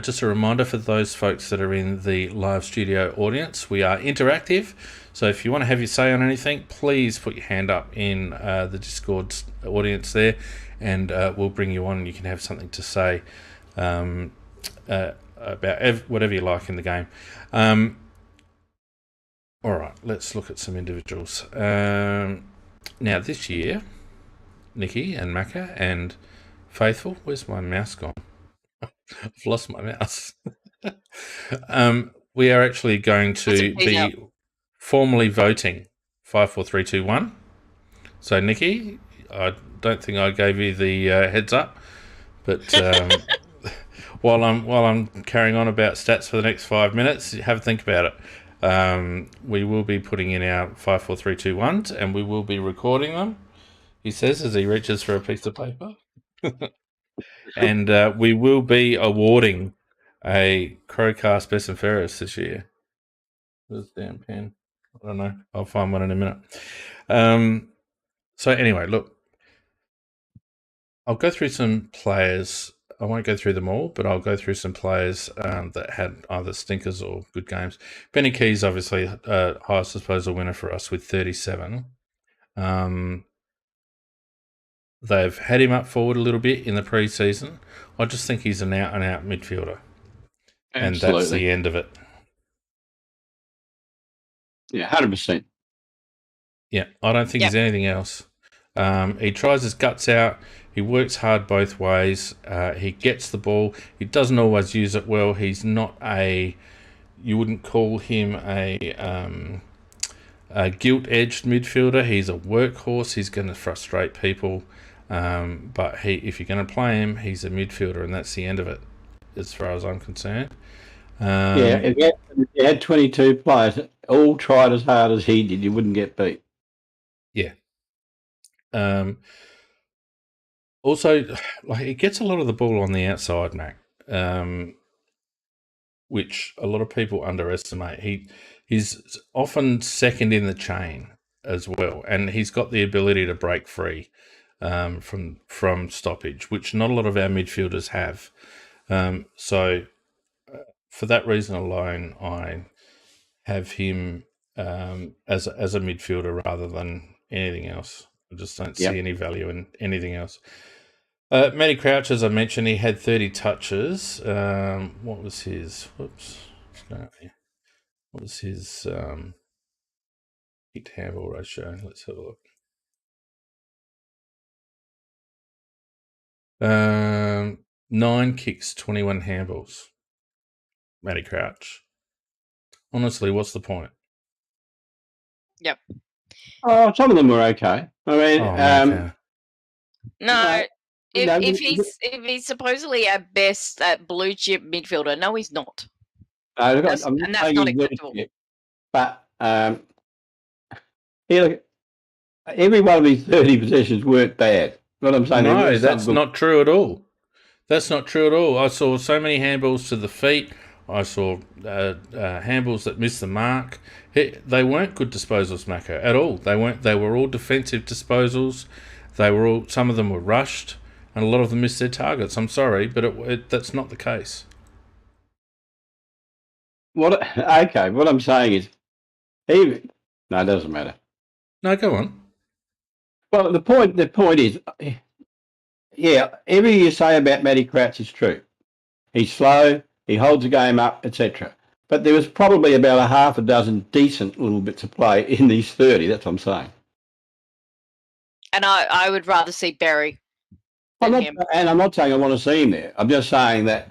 just a reminder for those folks that are in the live studio audience, we are interactive, so if you want to have your say on anything, please put your hand up in the Discord audience there, and we'll bring you on and you can have something to say about whatever you like in the game. All right, let's look at some individuals. Now, this year, Nikki and Macca and Faithful, where's my mouse gone? I've lost my mouse. We are actually going to be formally voting 5, 4, 3, 2, 1. So, Nikki, I don't think I gave you the heads up, but while I'm carrying on about stats for the next 5 minutes, have a think about it. We will be putting in our 5, 4, 3, 2, 1s, and we will be recording them, he says as he reaches for a piece of paper. And we will be awarding a CrowCast Best and Fairest this year. Where's the damn pen? I don't know. I'll find one in a minute. So anyway, look, I'll go through some players. I won't go through them all, but I'll go through some players that had either stinkers or good games. Benny Keys, obviously, highest disposal winner for us with 37. They've had him up forward a little bit in the pre-season. I just think he's an out-and-out midfielder. Absolutely. And that's the end of it. Yeah, 100%. Yeah, I don't think he's anything else. He tries his guts out. He works hard both ways. He gets the ball. He doesn't always use it well. He's not you wouldn't call him a gilt-edged midfielder. He's a workhorse. He's going to frustrate people. But if you're going to play him, he's a midfielder, and that's the end of it, as far as I'm concerned. If you had 22 players, all tried as hard as he did, you wouldn't get beat. Yeah. Also, he gets a lot of the ball on the outside, Mac. which a lot of people underestimate. He's often second in the chain as well, and he's got the ability to break free from stoppage, which not a lot of our midfielders have. So for that reason alone, I have him as a midfielder rather than anything else. I just don't see any value in anything else. Matty Crouch, as I mentioned, he had 30 touches. What was his? Whoops. No. What was his kick handball ratio? Let's have a look. 9 kicks, 21 handballs. Matty Crouch. Honestly, what's the point? Yep. Oh, some of them were okay. I mean, no. If he's supposedly at best at blue chip midfielder, no, he's not. And that's not acceptable. But every one of his 30 possessions weren't bad. What I'm saying, no, that's not true at all. That's not true at all. I saw so many handballs to the feet. I saw handballs that missed the mark. They weren't good disposals, Mako, at all. They weren't. They were all defensive disposals. Some of them were rushed, and a lot of them missed their targets. I'm sorry, but that's not the case. What I'm saying is, no, it doesn't matter. No, go on. Well, the point is, everything you say about Matty Crouch is true. He's slow, he holds the game up, etc. But there was probably about a half a dozen decent little bits of play in these 30. That's what I'm saying. And I would rather see Berry. I'm not saying I want to see him there. I'm just saying that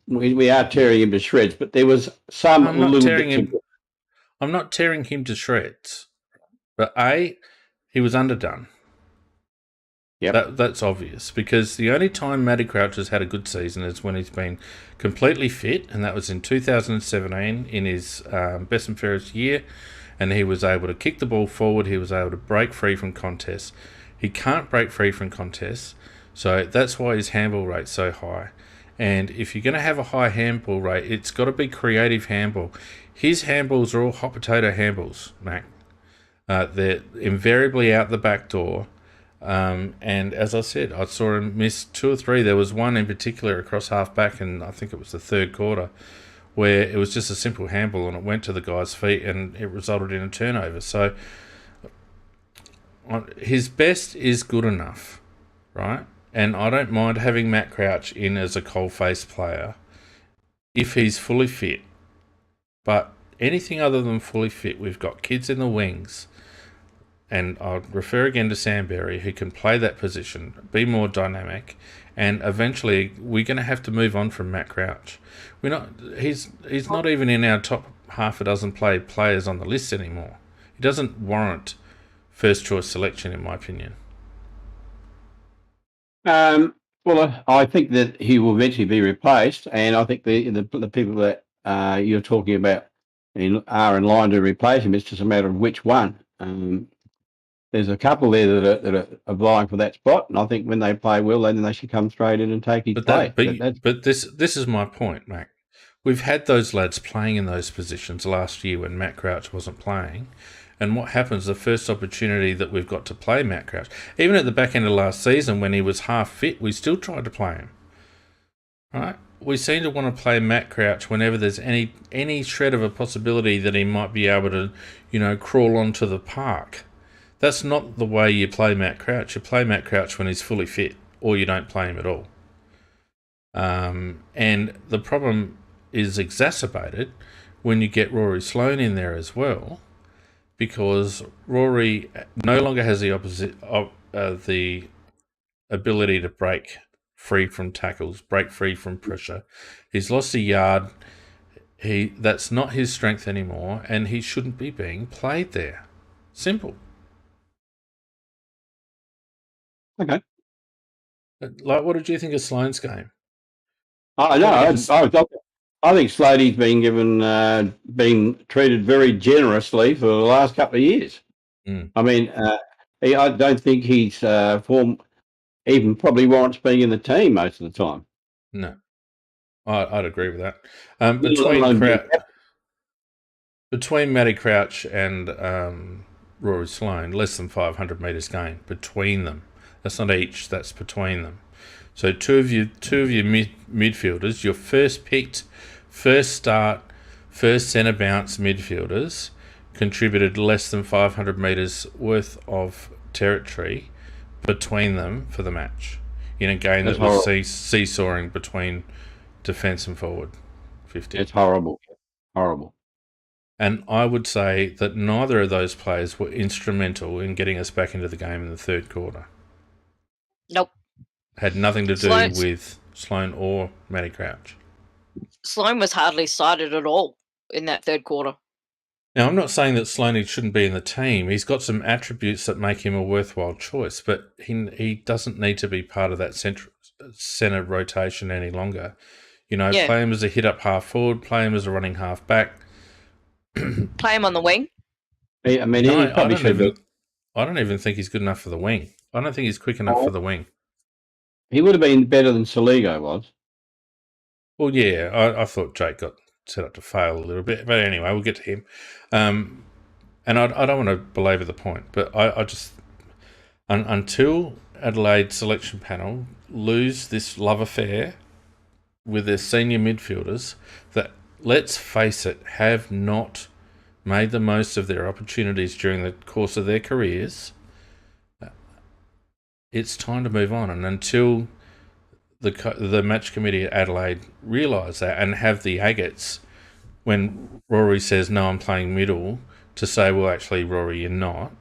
we are tearing him to shreds, but there was some I'm not tearing him to shreds. But he was underdone. Yeah, that's obvious, because the only time Matty Crouch has had a good season is when he's been completely fit, and that was in 2017 in his best and fairest year, and he was able to kick the ball forward. He was able to break free from contests. He can't break free from contests, so that's why his handball rate's so high. And if you're going to have a high handball rate, it's got to be creative handball. His handballs are all hot potato handballs, Mac. They're invariably out the back door. And as I said, I saw him miss 2 or 3. There was one in particular across half back, and I think it was the third quarter, where it was just a simple handball and it went to the guy's feet and it resulted in a turnover. So his best is good enough, right? And I don't mind having Matt Crouch in as a coal-faced player if he's fully fit. But anything other than fully fit, we've got kids in the wings. And I'll refer again to Sam Berry, who can play that position, be more dynamic, and eventually we're going to have to move on from Matt Crouch. He's not even in our top half a dozen players on the list anymore. He doesn't warrant first choice selection, in my opinion. Well, I think that he will eventually be replaced, and I think the people that you're talking about are in line to replace him. It's just a matter of which one. There's a couple there that are vying for that spot, and I think when they play well, then they should come straight in and take his place. But this is my point, Mac. We've had those lads playing in those positions last year when Matt Crouch wasn't playing, and what happens the first opportunity that we've got to play Matt Crouch, even at the back end of last season when he was half fit, we still tried to play him. Right? We seem to want to play Matt Crouch whenever there's any shred of a possibility that he might be able to, crawl onto the park. That's not the way you play Matt Crouch. You play Matt Crouch when he's fully fit, or you don't play him at all. And the problem is exacerbated when you get Rory Sloane in there as well, because Rory no longer has the ability to break free from tackles, break free from pressure. He's lost a yard. That's not his strength anymore, and he shouldn't be being played there. Simple. Okay. What did you think of Sloane's game? I think Slotey's been treated very generously for the last couple of years. I mean, I don't think his form even probably warrants being in the team most of the time. No. I'd agree with that. Let Between Matty Crouch and Rory Sloane, less than 500 metres gain between them. That's not each. That's between them. So two of your midfielders, your first picked, first start, first centre bounce midfielders, contributed less than 500 metres worth of territory between them for the match in a game that was seesawing between defence and forward 50. It's horrible. And I would say that neither of those players were instrumental in getting us back into the game in the third quarter. Nope. Had nothing to do with Sloane or Matty Crouch. Sloane was hardly sighted at all in that third quarter. Now, I'm not saying that Sloane shouldn't be in the team. He's got some attributes that make him a worthwhile choice, but he doesn't need to be part of that centre rotation any longer. Play him as a hit-up half-forward, play him as a running half-back. Play him on the wing? I mean, I don't even think he's good enough for the wing. I don't think he's quick enough for the wing. He would have been better than Soligo was. Well, yeah, I thought Jake got set up to fail a little bit. But anyway, we'll get to him. And I don't want to belabor the point, but I just... until Adelaide selection panel lose this love affair with their senior midfielders that, let's face it, have not made the most of their opportunities during the course of their careers, it's time to move on. And until the match committee at Adelaide realise that and have the agates when Rory says, no, I'm playing middle, to say, well, actually, Rory, you're not,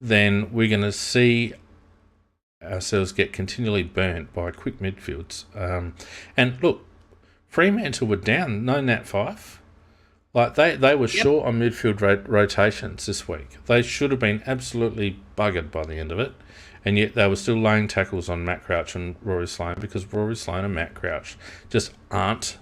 then we're going to see ourselves get continually burnt by quick midfields. And look, Fremantle were down, no Nat 5. Like they were short on midfield rotations this week. They should have been absolutely buggered by the end of it, and yet they were still laying tackles on Matt Crouch and Rory Sloane because Rory Sloane and Matt Crouch just aren't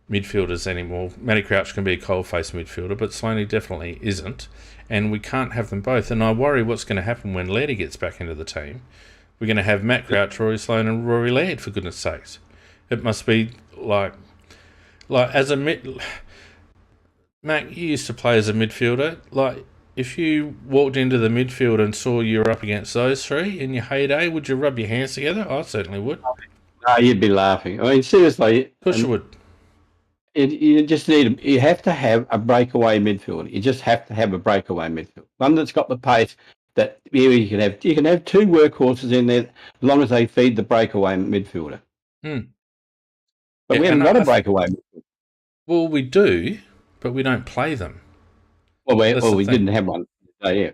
midfielders anymore. Matty Crouch can be a cold-faced midfielder, but Sloane definitely isn't, and we can't have them both. And I worry what's going to happen when Laird gets back into the team. We're going to have Matt Crouch, Rory Sloane, and Rory Laird, for goodness sakes. It must be like as a Mac, you used to play as a midfielder. Like, if you walked into the midfield and saw you were up against those three in your heyday, would you rub your hands together? I certainly would. No, you'd be laughing. I mean, seriously. Of course you would. You have to have a breakaway midfield. You just have to have a breakaway midfield. One that's got the pace that you can have two workhorses in there as long as they feed the breakaway midfielder. But we haven't got a breakaway midfielder. Well, we do, but we don't play them. Well, we didn't have one today, yeah.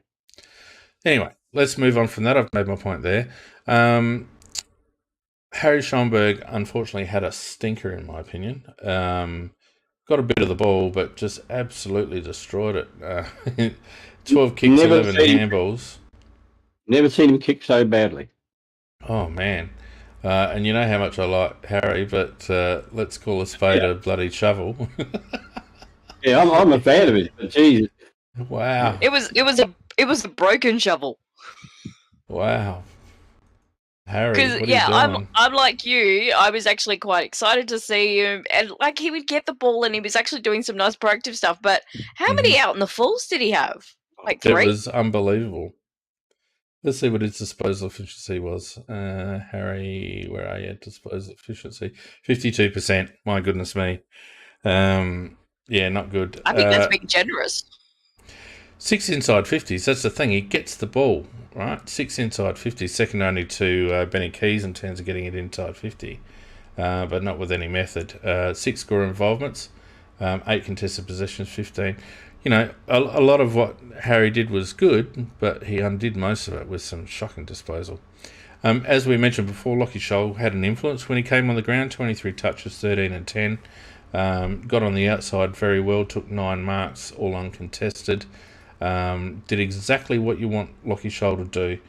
Anyway, let's move on from that. I've made my point there. Harry Schomburg, unfortunately, had a stinker, in my opinion. Got a bit of the ball, but just absolutely destroyed it. 12 kicks, 11 handballs. Never seen him kick so badly. Oh, man. And you know how much I like Harry, but let's call a spade a bloody shovel. Yeah, I'm a fan of it, but Jesus. Wow. It was a broken shovel. Wow. Harry, because I'm like you. I was actually quite excited to see him, and like he would get the ball, and he was actually doing some nice proactive stuff. But how many out in the fulls did he have? Like 3. It was unbelievable. Let's see what his disposal efficiency was. Harry, where are you? Disposal efficiency, 52%. My goodness me. Yeah, not good. I think that's being generous. 6 inside 50s. That's the thing. He gets the ball, right? 6 inside 50s, second only to Benny Keys in terms of getting it inside 50, but not with any method. 6 score involvements, 8 contested possessions, 15. You know, a lot of what Harry did was good, but he undid most of it with some shocking disposal. As we mentioned before, Lockie Scholl had an influence when he came on the ground. 23 touches, 13 and 10. Got on the outside very well, took 9 marks, all uncontested. Did exactly what you want Lockie Scholl to do.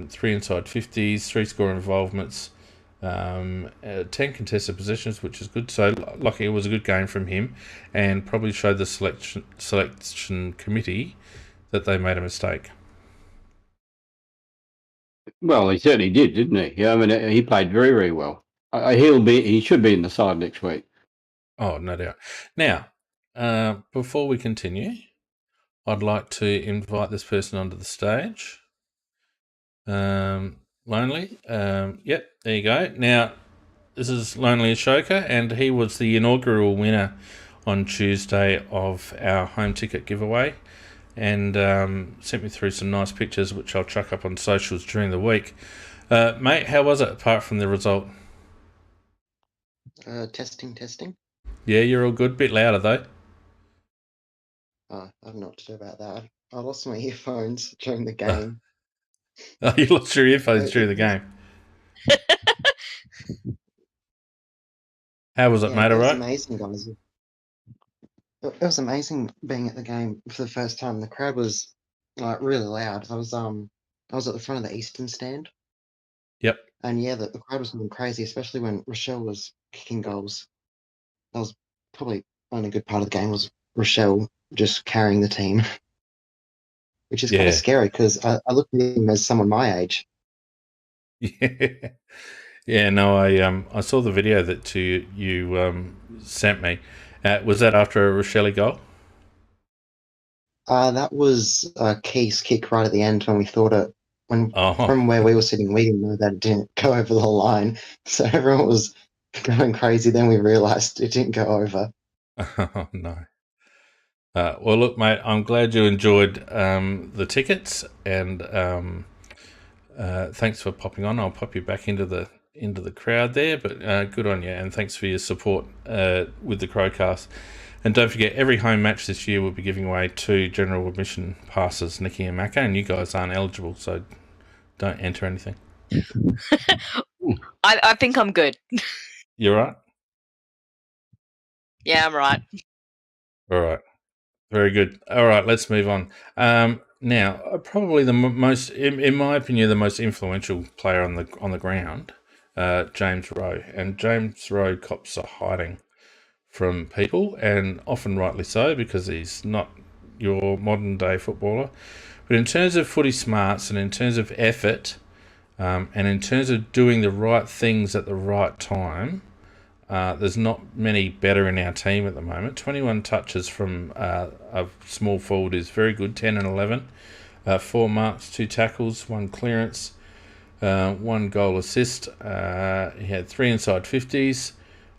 3 inside 50s, 3 score involvements, 10 contested positions, which is good. So Lockie, it was a good game from him, and probably showed the selection committee that they made a mistake. Well, he certainly did, didn't he? Yeah, I mean, he played very, very well. He should be in the side next week. Oh, no doubt. Now, before we continue, I'd like to invite this person onto the stage. Lonely. Yep, there you go. Now, this is Lonely Ashoka, and he was the inaugural winner on Tuesday of our home ticket giveaway, and sent me through some nice pictures, which I'll chuck up on socials during the week. Mate, how was it, apart from the result? Testing. Yeah, you're all good. Bit louder, though. I have not to do about that. I lost my earphones during the game. Oh, you lost your earphones during the game. How was it, mate? All right? It was amazing, guys. It was amazing being at the game for the first time. The crowd was like really loud. I was at the front of the Eastern stand. Yep. And yeah, the crowd was going crazy, especially when Rachele was kicking goals. That was probably the only good part of the game, was Rachele just carrying the team, which is kind of scary because I look at him as someone my age. Yeah. No, I saw the video that you sent me. Was that after a Rachele goal? That was Keith's kick right at the end when we thought it. From where we were sitting, we didn't know that it didn't go over the line, so everyone was going crazy. Then we realised it didn't go over. Oh no. Well, look, mate, I'm glad you enjoyed the tickets, and thanks for popping on. I'll pop you back into the crowd there, but good on you, and thanks for your support with the CrowCast. And don't forget, every home match this year we'll be giving away 2 general admission passes, Nikki and Macca, and you guys aren't eligible, so don't enter anything. I think I'm good. You're right? Yeah, I'm right. All right. Very good. All right, let's move on. Now, probably the most, in my opinion, the most influential player on the ground, James Rowe. And James Rowe cops a hiding from people, and often rightly so, because he's not your modern day footballer. But in terms of footy smarts, and in terms of effort, and in terms of doing the right things at the right time, there's not many better in our team at the moment. 21 touches from a small forward is very good, 10 and 11. 4 marks, 2 tackles, 1 clearance, 1 goal assist. He had 3 inside 50s,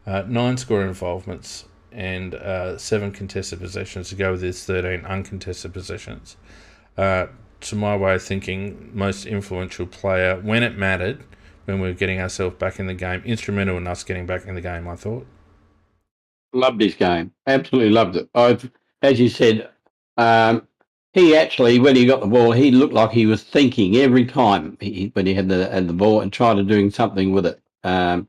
9 score involvements, and 7 contested possessions to go with his 13 uncontested possessions. To my way of thinking, most influential player when it mattered, when we were getting ourselves back in the game. Instrumental in us getting back in the game, I thought. Loved his game. Absolutely loved it. As you said, he actually, when he got the ball, he looked like he was thinking every time when he had the ball and trying to doing something with it. I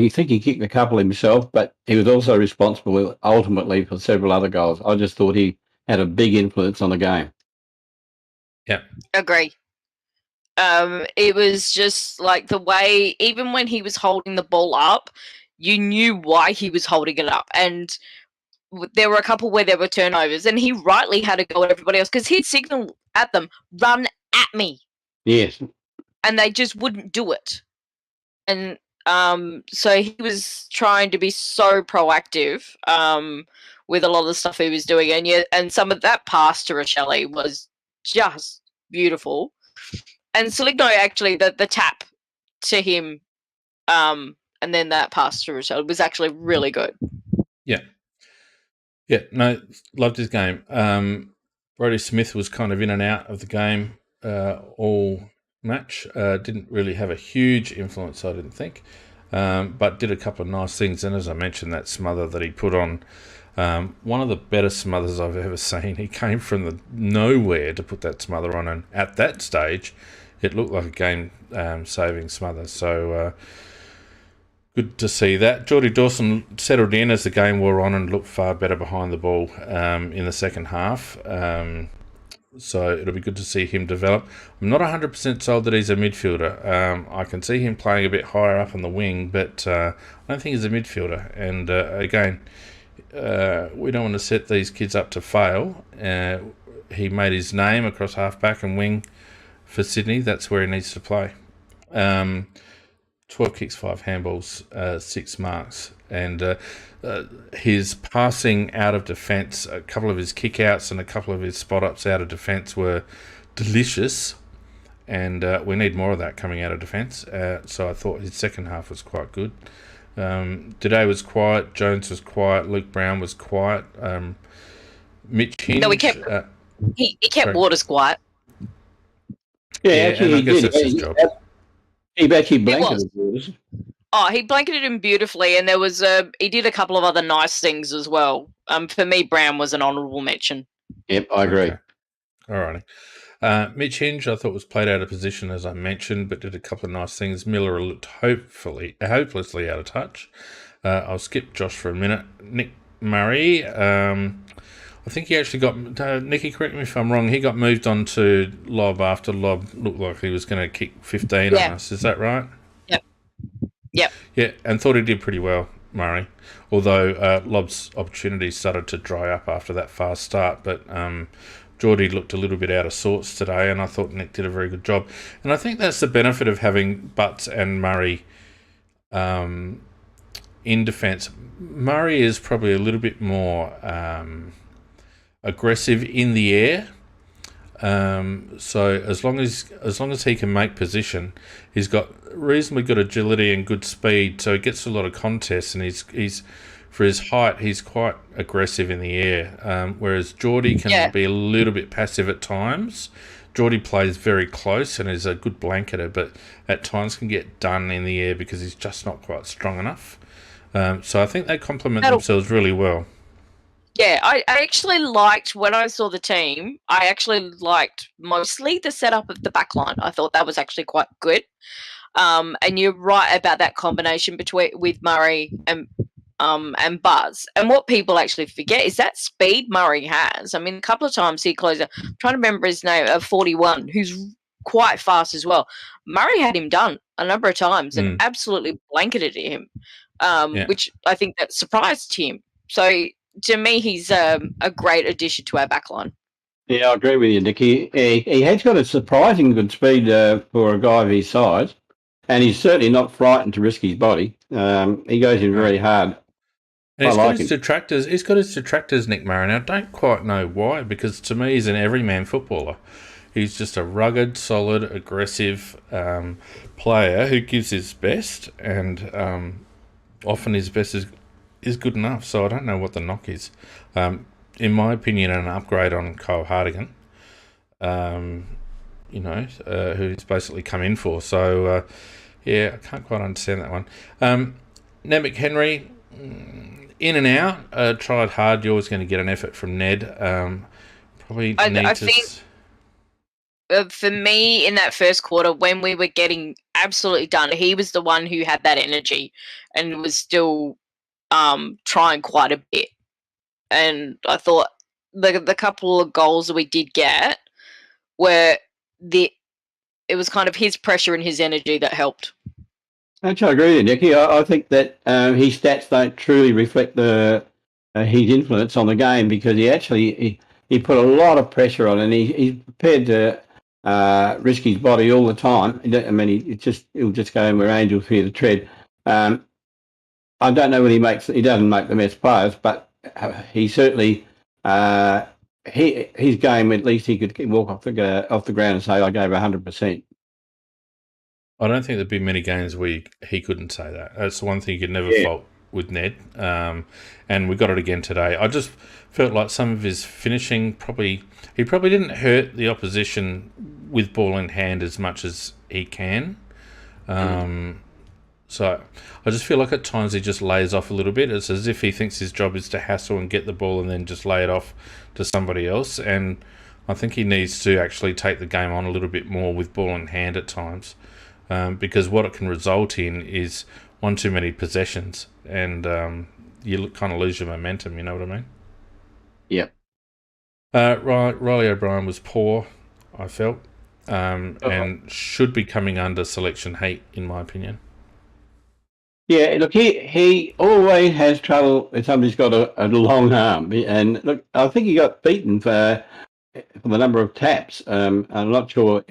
think he kicked a couple himself, but he was also responsible ultimately for several other goals. I just thought he had a big influence on the game. Yeah. Agree. It was just like the way, even when he was holding the ball up, you knew why he was holding it up. And there were a couple where there were turnovers, and he rightly had to go at everybody else because he'd signal at them, run at me. Yes. And they just wouldn't do it. And so he was trying to be so proactive with a lot of the stuff he was doing. And some of that pass to Rachele was just beautiful. And Saligno, actually, the tap to him and then that pass to Rachele was actually really good. Yeah. Yeah, no, loved his game. Brodie Smith was kind of in and out of the game all match. Didn't really have a huge influence, I didn't think, but did a couple of nice things. And as I mentioned, that smother that he put on, one of the better smothers I've ever seen. He came from the nowhere to put that smother on, and at that stage, it looked like a game-saving smother. So good to see that. Geordie Dawson settled in as the game wore on and looked far better behind the ball in the second half. So it'll be good to see him develop. I'm not 100% sold that he's a midfielder. I can see him playing a bit higher up on the wing, but I don't think he's a midfielder. And again, we don't want to set these kids up to fail. He made his name across halfback and wing for Sydney. That's where he needs to play. 12 kicks, 5 handballs, 6 marks. And his passing out of defence, a couple of his kick-outs and a couple of his spot-ups out of defence were delicious. And we need more of that coming out of defence. So I thought his second half was quite good. Today was quiet. Jones was quiet. Luke Brown was quiet. Mitch Hinge... No, he kept Waters quiet. Yeah, actually, I he guess did. that's his job. He actually blanketed Waters. Oh, he blanketed him beautifully, and there was he did a couple of other nice things as well. For me, Brown was an honourable mention. Yep, I agree. Okay. All righty. Mitch Hinge, I thought, was played out of position, as I mentioned, but did a couple of nice things. Miller looked hopelessly out of touch. I'll skip Josh for a minute. Nick Murray, I think he actually got... Nicky, correct me if I'm wrong, he got moved on to Lob after Lob looked like he was going to kick 15 on us. Is that right? Yep. Yeah, and thought he did pretty well, Murray. Although Lob's opportunities started to dry up after that fast start, but... Geordie looked a little bit out of sorts today, and I thought Nick did a very good job. And I think that's the benefit of having Butts and Murray in defence. Murray is probably a little bit more aggressive in the air. So as long as he can make position, he's got reasonably good agility and good speed. So he gets a lot of contests, and he's for his height, he's quite aggressive in the air, whereas Geordie can be a little bit passive at times. Geordie plays very close and is a good blanketer, but at times can get done in the air because he's just not quite strong enough. So I think they complement themselves really well. Yeah, I actually liked, when I saw the team, I actually liked mostly the setup of the back line. I thought that was actually quite good. And you're right about that combination with Murray and Buzz. And what people actually forget is that speed Murray has. I mean, a couple of times he closed out. I'm trying to remember his name, 41, who's quite fast as well. Murray had him done a number of times and absolutely blanketed him, which I think that surprised him. So to me, he's a great addition to our backline. Yeah, I agree with you, Nick. He has got a surprising good speed for a guy of his size, and he's certainly not frightened to risk his body. He goes in very hard. And he's got his detractors, Nick Murray. Now, I don't quite know why, because to me, he's an everyman footballer. He's just a rugged, solid, aggressive player who gives his best, and often his best is good enough. So I don't know what the knock is. In my opinion, an upgrade on Kyle Hartigan, who's basically come in for. So, I can't quite understand that one. Nemec Henry... in and out, tried hard. You're always going to get an effort from Ned. I think for me, in that first quarter, when we were getting absolutely done, he was the one who had that energy and was still trying quite a bit. And I thought the couple of goals that we did get were it was kind of his pressure and his energy that helped. Actually, I agree with you, Nicky. I think that his stats don't truly reflect his influence on the game, because he put a lot of pressure on, and he's prepared to risk his body all the time. I mean, he'll just go in where angels fear to tread. I don't know whether he doesn't make the best players, but he certainly his game, at least he could walk off the ground and say, I gave 100%. I don't think there'd be many games where he couldn't say that. That's the one thing you could never fault with Ned. And we got it again today. I just felt like some of his finishing he probably didn't hurt the opposition with ball in hand as much as he can. So I just feel like at times he just lays off a little bit. It's as if he thinks his job is to hassle and get the ball and then just lay it off to somebody else. And I think he needs to actually take the game on a little bit more with ball in hand at times. Because what it can result in is one too many possessions, and you kind of lose your momentum, you know what I mean? Yep. Riley O'Brien was poor, I felt, and should be coming under selection heat, in my opinion. Yeah, look, he always has trouble if somebody's got a long arm, and look, I think he got beaten for the number of taps. I'm not sure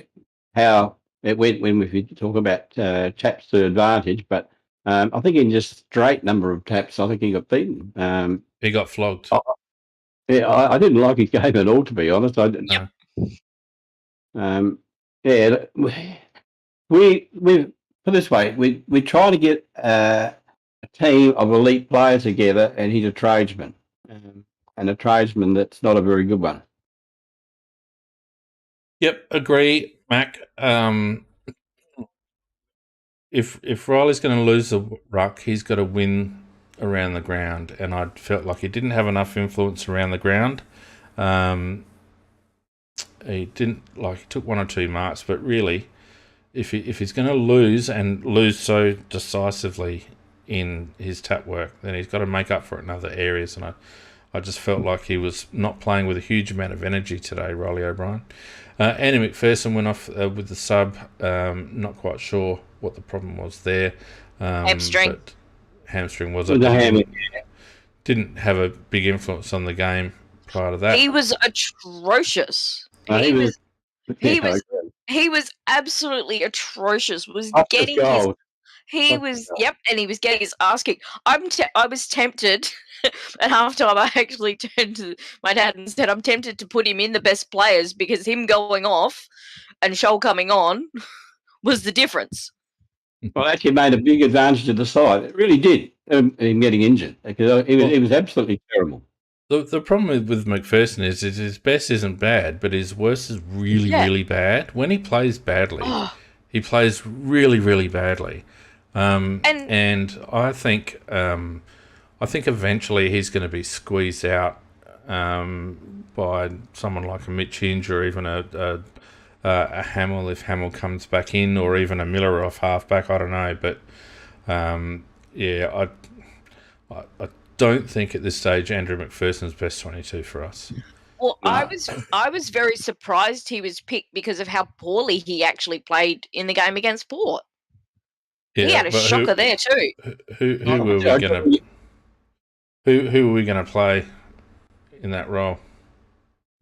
how it went when we talk about taps to advantage, but I think in just straight number of taps, I think he got beaten. He got flogged. Yeah, I didn't like his game at all, to be honest. I didn't. Yeah, we put it this way, we try to get a team of elite players together, and he's a tradesman, and a tradesman that's not a very good one. Yep, agree, Mac. If Riley's going to lose the ruck, he's got to win around the ground, and I felt like he didn't have enough influence around the ground. He took one or two marks, but really, if he's going to lose and lose so decisively in his tap work, then he's got to make up for it in other areas. And I just felt like he was not playing with a huge amount of energy today, Riley O'Brien. Andy McPherson went off with the sub. Not quite sure what the problem was there. Hamstring. Hamstring was it? Didn't have a big influence on the game prior to that. He was atrocious. He was absolutely atrocious. He was getting his ass kicked. I was tempted. At halftime, I actually turned to my dad and said, I'm tempted to put him in the best players because him going off and Shoal coming on was the difference. Well, actually made a big advantage to the side. It really did, him getting injured. Because he was absolutely terrible. The problem with McPherson is his best isn't bad, but his worst is really, really bad. When he plays badly, he plays really, really badly. And I think eventually he's going to be squeezed out by someone like a Mitch Hinge or even a Hamill if Hamill comes back in, or even a Miller off halfback. I don't know, but I don't think at this stage Andrew McPherson's best 22 for us. Well, I was very surprised he was picked because of how poorly he actually played in the game against Port. Yeah, he had a shocker there too. Who are we going to play in that role?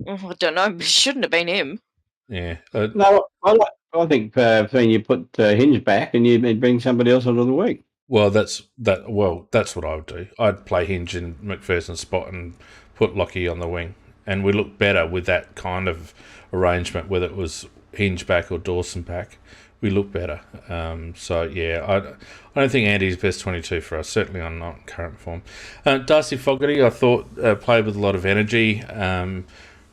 I don't know. It shouldn't have been him. Yeah. No, I think you put Hinge back and you bring somebody else onto the wing. Well, that's what I would do. I'd play Hinge in McPherson's spot and put Lockie on the wing, and we look better with that kind of arrangement, whether it was Hinge back or Dawson back. We look better. I don't think Andy's best 22 for us, certainly on not current form. Darcy Fogarty, I thought, played with a lot of energy,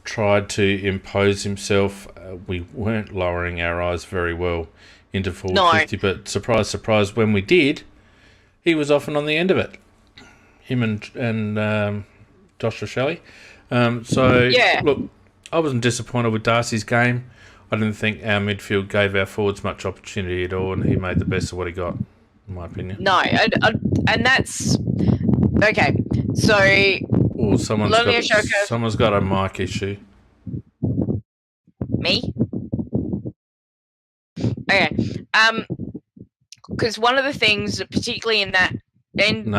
tried to impose himself. We weren't lowering our eyes very well into forward 50, but surprise, surprise, when we did, he was often on the end of it. Him and Josh Rachele. Look, I wasn't disappointed with Darcy's game. I didn't think our midfield gave our forwards much opportunity at all, and he made the best of what he got, in my opinion. No, and that's okay. So, someone's got a mic issue. Me? Okay. Because one of the things, particularly in that,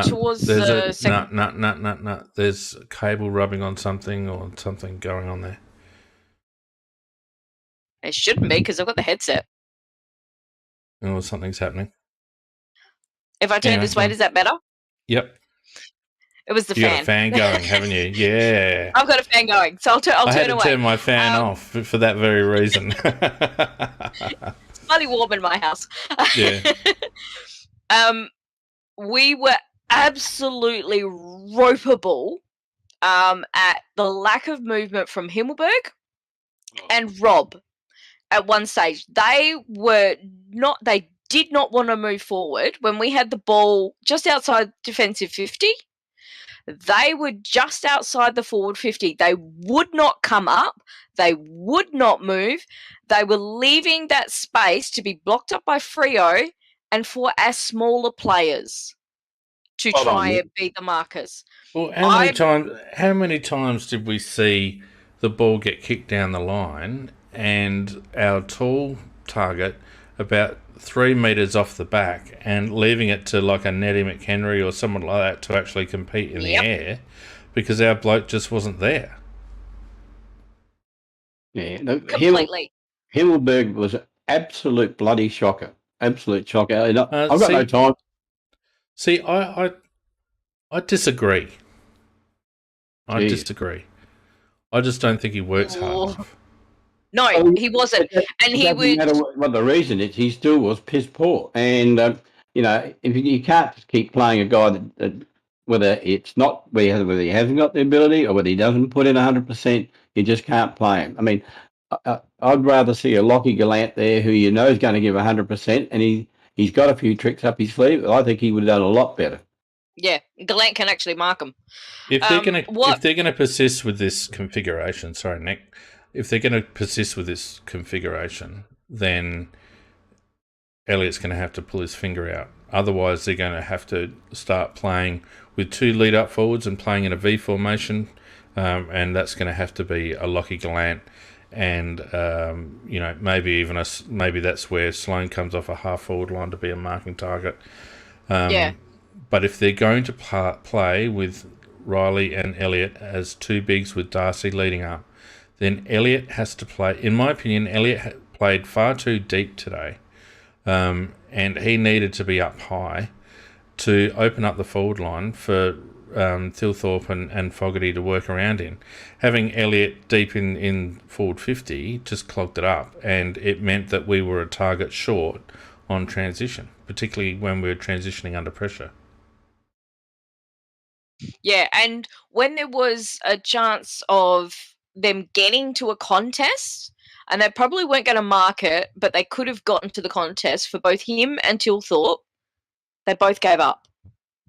towards the second... No. There's a cable rubbing on something or something going on there. It shouldn't be because I've got the headset. Oh, something's happening. If I turn this way, is that better? Yep. It was the fan. You got a fan going, haven't you? Yeah. I've got a fan going, so I'll turn away. I had to turn my fan off for that very reason. It's bloody warm in my house. Yeah. We were absolutely ropeable at the lack of movement from Himmelberg and Rob. At one stage, they did not want to move forward. When we had the ball just outside defensive 50, they were just outside the forward 50. They would not come up. They would not move. They were leaving that space to be blocked up by Freo and for our smaller players to try and beat the markers. Well, how many times did we see the ball get kicked down the line and our tall target about 3 metres off the back and leaving it to like a Nettie McHenry or someone like that to actually compete in the air because our bloke just wasn't there? Yeah, no, completely. Himmelberg was absolute bloody shocker. Absolute shocker. I've got see- no time. See, I disagree. I Jeez. disagree. I just don't think he works hard enough. No, Well, he wasn't. And he It doesn't matter what the reason is, he still was piss poor. And, if you can't just keep playing a guy that whether it's not, whether he hasn't got the ability or whether he doesn't put in 100%, you just can't play him. I mean, I'd rather see a Lockie Gallant there who you know is going to give 100%, and he's got a few tricks up his sleeve. I think he would have done a lot better. Yeah, Gallant can actually mark him. If they're gonna persist with this configuration, sorry, Nick. If they're going to persist with this configuration, then Elliott's going to have to pull his finger out. Otherwise, they're going to have to start playing with 2 lead-up forwards and playing in a V formation, and that's going to have to be a Lockie Gallant, and maybe maybe that's where Sloane comes off a half-forward line to be a marking target. But if they're going to play with Riley and Elliott as 2 bigs with Darcy leading up, then Elliott has to play. In my opinion, Elliott played far too deep today, and he needed to be up high to open up the forward line for Thilthorpe and Fogarty to work around in. Having Elliott deep in forward 50 just clogged it up, and it meant that we were a target short on transition, particularly when we were transitioning under pressure. Yeah, and when there was a chance of them getting to a contest, and they probably weren't going to mark it, but they could have gotten to the contest for both him and Thilthorpe, they both gave up.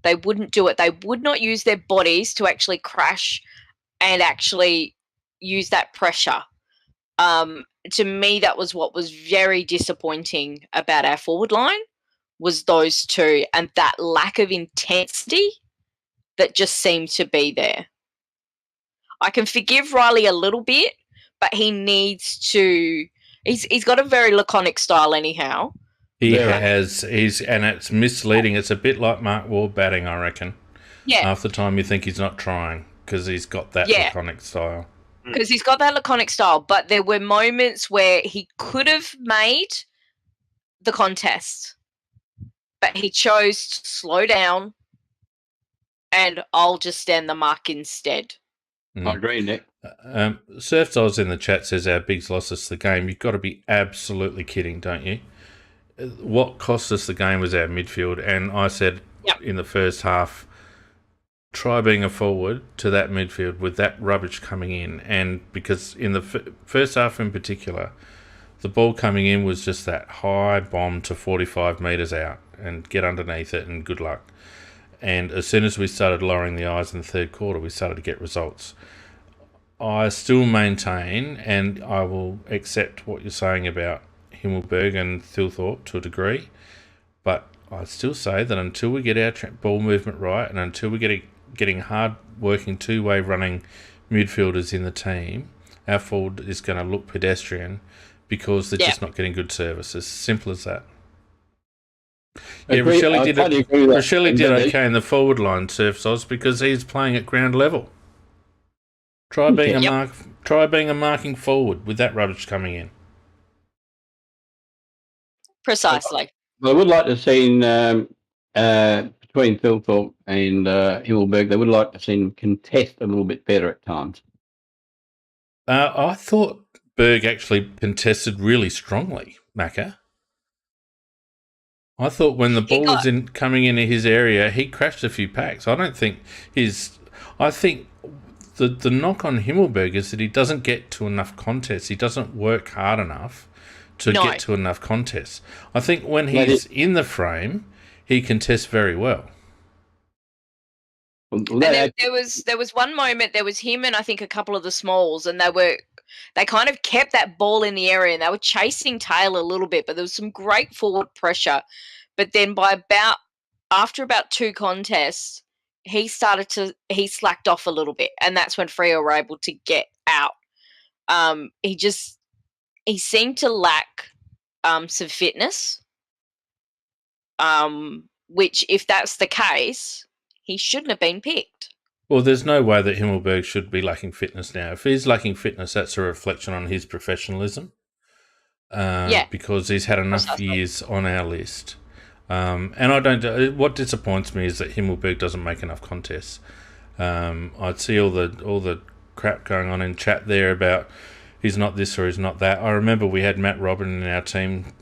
They wouldn't do it. They would not use their bodies to actually crash and actually use that pressure. To me, that was what was very disappointing about our forward line, was those 2 and that lack of intensity that just seemed to be there. I can forgive Riley a little bit, but he needs to. He's got a very laconic style, anyhow. He has. And it's misleading. It's a bit like Mark Ward batting, I reckon. Yeah. Half the time you think he's not trying because he's got that laconic style. Because he's got that laconic style, but there were moments where he could have made the contest, but he chose to slow down, and I'll just stand the mark instead. I agree, Nick. Surf Dolls in the chat says our bigs lost us the game. You've got to be absolutely kidding, don't you? What cost us the game was our midfield, and I said in the first half, try being a forward to that midfield with that rubbish coming in, and because in the first half in particular, the ball coming in was just that high bomb to 45 metres out and get underneath it and good luck. And as soon as we started lowering the eyes in the third quarter, we started to get results. I still maintain, and I will accept what you're saying about Himmelberg and Thilthorpe to a degree, but I still say that until we get our ball movement right and until we get getting hard-working 2-way running midfielders in the team, our forward is going to look pedestrian because they're just not getting good service. As simple as that. Yeah, Rachele did okay in the forward line, Surf Oz, because he's playing at ground level. Try being a marking forward with that rubbish coming in. Precisely. I would like to see between Thilthorpe and Himmelberg, they would like to see him contest a little bit better at times. I thought Berg actually contested really strongly, Macca. I thought when the ball was coming into his area, he crashed a few packs. I don't think I think the knock on Himmelberg is that he doesn't get to enough contests. He doesn't work hard enough to get to enough contests. I think when he's in the frame, he contests very well. And there was one moment, there was him and I think a couple of the smalls, and they kind of kept that ball in the area and they were chasing tail a little bit, but there was some great forward pressure. But then after about 2 contests, he slacked off a little bit, and that's when Freo were able to get out. He seemed to lack some fitness, which if that's the case, he shouldn't have been picked. Well, there's no way that Himmelberg should be lacking fitness now. If he's lacking fitness, that's a reflection on his professionalism. because he's had enough Precisely. years on our list. And I don't. What disappoints me is that Himmelberg doesn't make enough contests. I'd see all the crap going on in chat there about he's not this or he's not that. I remember we had Matt Robin in our team,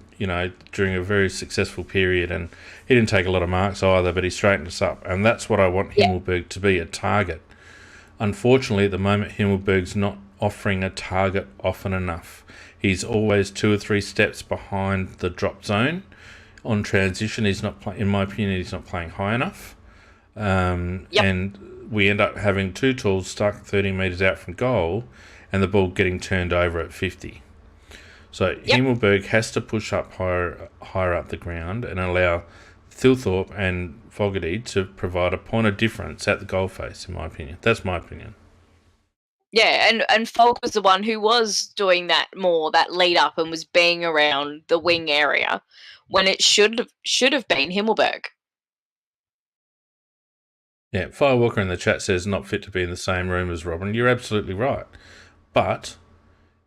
during a very successful period, and he didn't take a lot of marks either, but he straightened us up, and that's what I want Himmelberg to be, a target. Unfortunately, at the moment, Himmelberg's not offering a target often enough. He's always 2 or 3 steps behind the drop zone. On transition, he's not in my opinion, he's not playing high enough. And we end up having 2 tools stuck 30 metres out from goal and the ball getting turned over at 50. So Himmelberg has to push up higher up the ground and allow Thilthorpe and Fogarty to provide a point of difference at the goal face, in my opinion. That's my opinion. Yeah, and Falk was the one who was doing that lead up, and was being around the wing area when it should have been Himmelberg. Yeah, Firewalker in the chat says not fit to be in the same room as Robin. You're absolutely right. But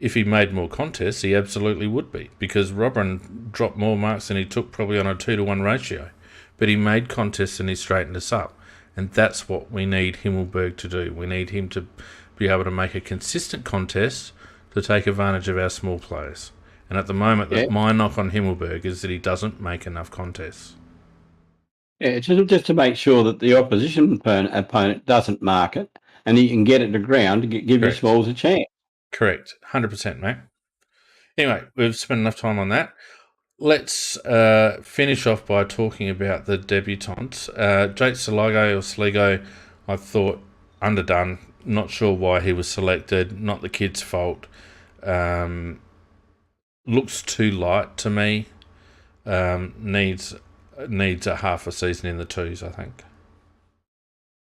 if he made more contests, he absolutely would be, because Robin dropped more marks than he took, probably on a 2-to-1 ratio. But he made contests and he straightened us up. And that's what we need Himmelberg to do. We need him to be able to make a consistent contest to take advantage of our small players. And at the moment, my knock on Himmelberg is that he doesn't make enough contests. Yeah, just to make sure that the opposition opponent doesn't mark it, and he can get it to ground to give your smalls a chance. Correct. 100%, mate. Anyway, we've spent enough time on that. Let's finish off by talking about the debutants. Jake Sligo, I thought, underdone. Not sure why he was selected. Not the kid's fault. Looks too light to me. Needs a half a season in the twos, I think.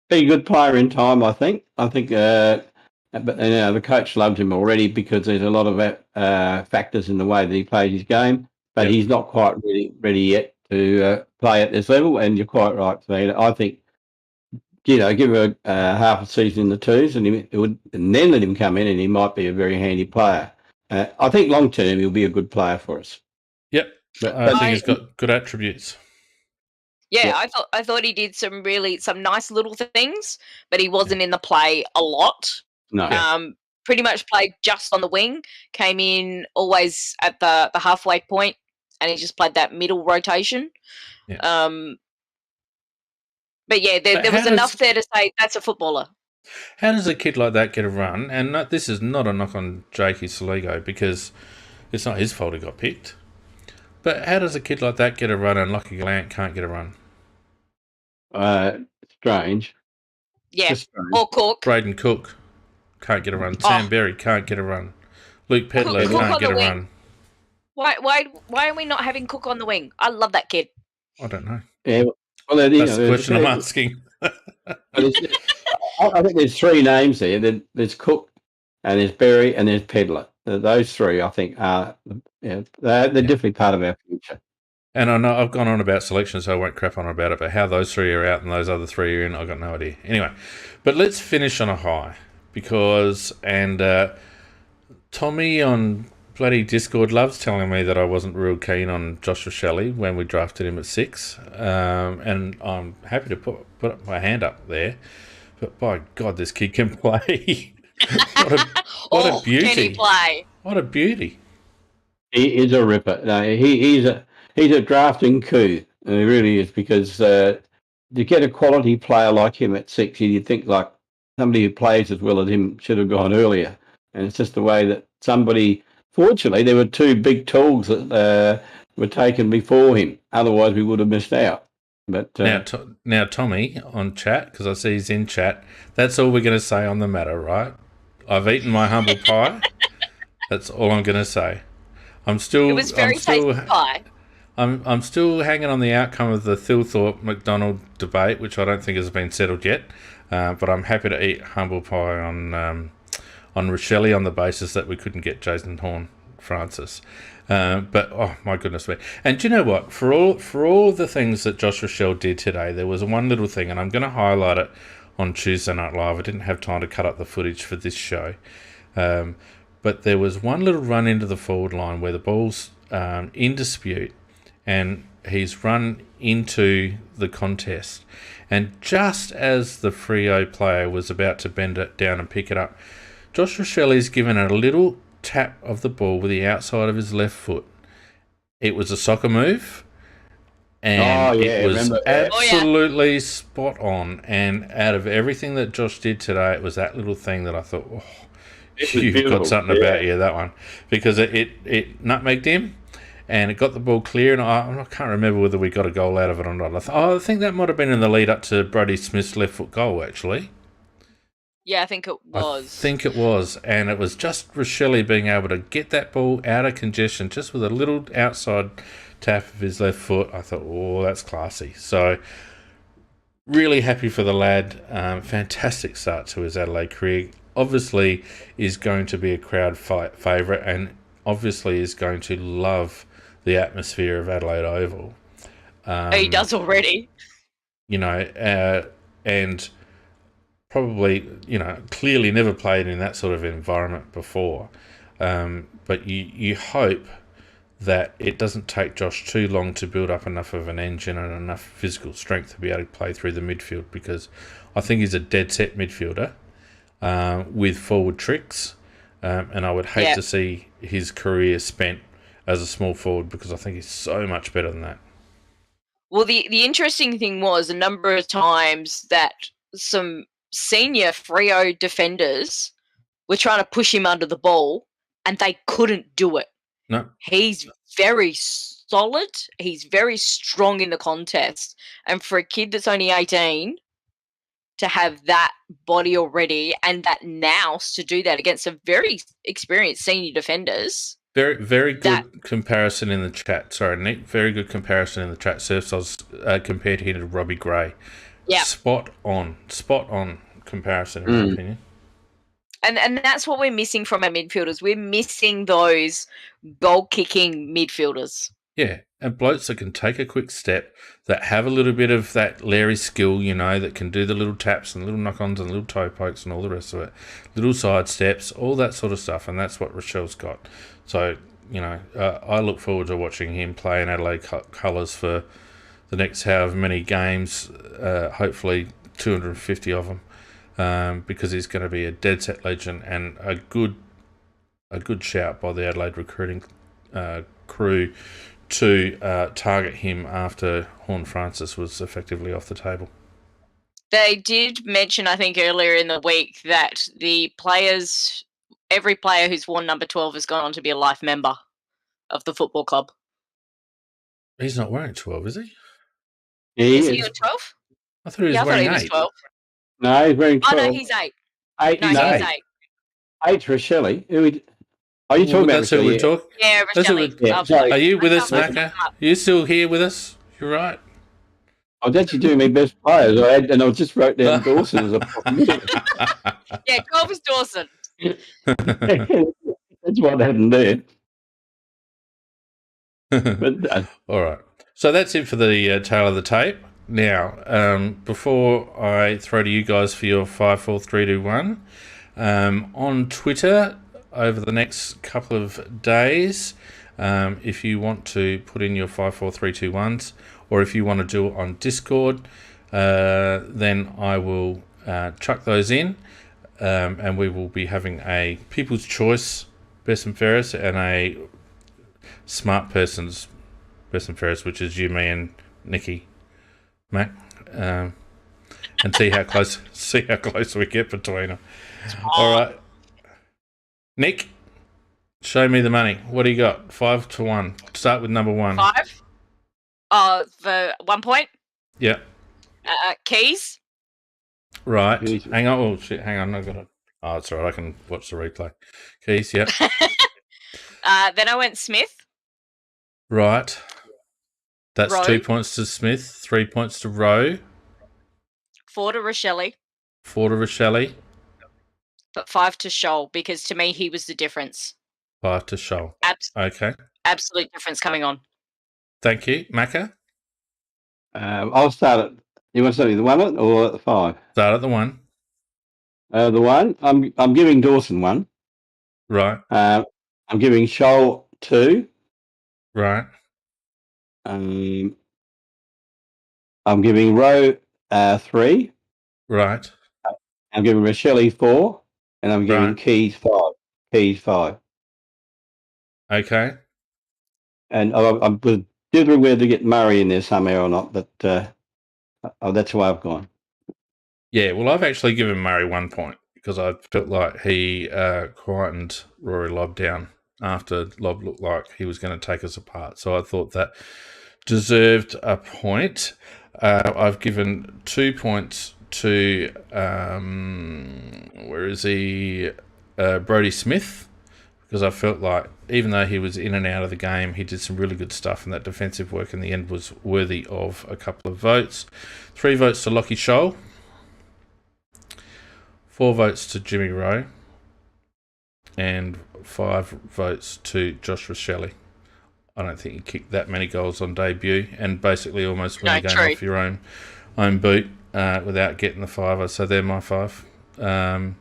Be a good player in time, I think. But the coach loves him already because there's a lot of factors in the way that he plays his game. But he's not quite ready yet to play at this level. And you're quite right, Peter. I think, give him a half a season in the twos, and then let him come in, and he might be a very handy player. I think long term he'll be a good player for us. Yep, I think he's got good attributes. Yeah, I thought he did some nice little things, but he wasn't in the play a lot. No. Pretty much played just on the wing, came in always at the halfway point, and he just played that middle rotation. Yeah. But yeah, there was enough there to say that's a footballer. How does a kid like that get a run? And this is not a knock on Jakey Saligo, because it's not his fault he got picked. But how does a kid like that get a run and Lockie Gallant can't get a run? Strange. Yeah, or Cook. Braden Cook can't get a run. Sam Berry can't get a run. Luke Pedler can't get a run. Why are we not having Cook on the wing? I love that kid. I don't know. Yeah, well, that's the question I'm asking. I think there's 3 names there. There's Cook, and there's Berry, and there's Pedler. Those 3, I think, are they're definitely part of our future. And I know I've gone on about selection, so I won't crap on about it, but how those 3 are out and those other 3 are in, I've got no idea. Anyway, but let's finish on a high, because Tommy on bloody Discord loves telling me that I wasn't real keen on Josh Rachele when we drafted him at 6, and I'm happy to put my hand up there, but by God, this kid can play. What a beauty. Can he play? What a beauty. He is a ripper. No, he's a drafting coup. And he really is, because to get a quality player like him at 6, you'd think like somebody who plays as well as him should have gone earlier. And it's just the way that fortunately, there were 2 big tools that were taken before him. Otherwise, we would have missed out. But now, Tommy on chat, because I see he's in chat, that's all we're going to say on the matter, right? I've eaten my humble pie. That's all I'm going to say. It was very tasty pie. I'm still hanging on the outcome of the Thilthorpe McDonald debate, which I don't think has been settled yet. But I'm happy to eat humble pie on Rachele on the basis that we couldn't get Jason Horne-Francis. But oh my goodness me! And do you know what? For all the things that Josh Rachele did today, there was one little thing, and I'm going to highlight it on Tuesday Night Live. I didn't have time to cut up the footage for this show, but there was one little run into the forward line where the ball's in dispute, and he's run into the contest. And just as the Freo player was about to bend it down and pick it up, Josh Rachele's given it a little tap of the ball with the outside of his left foot. It was a soccer move, and it was absolutely spot on. And out of everything that Josh did today, it was that little thing that I thought, oh, you've got something about you, that one. Because it nutmegged him, and it got the ball clear, and I can't remember whether we got a goal out of it or not. I think that might have been in the lead up to Brody Smith's left foot goal, actually. Yeah, I think it was. And it was just Rachele being able to get that ball out of congestion just with a little outside tap of his left foot. I thought, oh, that's classy. So, really happy for the lad. Fantastic start to his Adelaide career. Obviously is going to be a crowd favourite, and obviously is going to love the atmosphere of Adelaide Oval. He does already. And probably, clearly never played in that sort of environment before. But you hope that it doesn't take Josh too long to build up enough of an engine and enough physical strength to be able to play through the midfield, because I think he's a dead set midfielder with forward tricks. And I would hate to see his career spent as a small forward, because I think he's so much better than that. Well, the interesting thing was a number of times that some senior Freo defenders were trying to push him under the ball, and they couldn't do it. No. He's very solid. He's very strong in the contest. And for a kid that's only 18 to have that body already and that nous to do that against some very experienced senior defenders. Very, very good comparison in the chat. Sorry, Nick. Very good comparison in the chat. Surfs, I was compared him to Robbie Gray. Yeah. Spot on comparison, in my opinion. And that's what we're missing from our midfielders. We're missing those goal-kicking midfielders. Yeah, and blokes that can take a quick step, that have a little bit of that Larry skill, that can do the little taps and little knock-ons and little toe pokes and all the rest of it. Little side steps, all that sort of stuff, and that's what Rachele's got. So, I look forward to watching him play in Adelaide colours for the next however many games, hopefully 250 of them, because he's going to be a dead set legend and a good shout by the Adelaide recruiting crew to target him after Horne-Francis was effectively off the table. They did mention, I think, earlier in the week that every player who's worn number 12 has gone on to be a life member of the football club. He's not wearing 12, is he? Is he on 12? I thought he was wearing 8. 12. No, he's wearing 12. Oh, no, he's 8. 8 no, he's he's 8. 8. 8 Rachele. Are you talking about that's who we're talking? Yeah, Rachele. Sorry. Are you with us, Macca? Are you still here with us? You're right. I was actually doing my best players. I just wrote down Dawson as a Yeah, 12 is Dawson. That's what happened there. But, all right. So that's it for the tail of the tape. Now, before I throw to you guys for your 5, 4, 3, 2, 1, on Twitter over the next couple of days, if you want to put in your 5, 4, 3, 2, 1s, or if you want to do it on Discord, then I will chuck those in, and we will be having a People's Choice Best and Fairest and a Smart Person's Best and Fairest, which is you, me, and Nikki, Mac, and see how close we get between them. All right, Nick, show me the money. What do you got? 5 to 1. Start with number 1. 5. For 1 point. Yeah. Keys. Right. Hang on. Oh shit. Hang on. I've got it. Oh, it's all right. I can watch the replay. Keys. Yeah. Then I went Smith. Right. That's Rowe. 2 points to Smith. 3 points to Rowe. 4 to Rachele. 4 to Rachele. But 5 to Scholl, because to me he was the difference. 5 to Scholl. Okay. Absolute difference coming on. Thank you, Macca. I'll start at. You want to start with the 1 or at the 5? Start at the 1. The 1. I'm giving Dawson 1. Right. I'm giving Shoal 2. Right. I'm giving Rowe 3. Right. I'm giving Rachele 4, and I'm giving Right. Keys 5. Keys 5. Okay. And I'm dithering whether to get Murray in there somehow or not, but that's why I've gone. Yeah, well, I've actually given Murray 1 point because I felt like he quietened Rory Lobb down after Lobb looked like he was going to take us apart. So I thought that deserved a point. I've given 2 points to, where is he? Brodie Smith, because I felt like even though he was in and out of the game, he did some really good stuff, and that defensive work in the end was worthy of a couple of votes. 3 votes to Lockie Shoal. 4 votes to Jimmy Rowe, and 5 votes to Josh Rachele. I don't think he kicked that many goals on debut, and basically almost won the game off your own boot without getting the 5. So they're my 5. So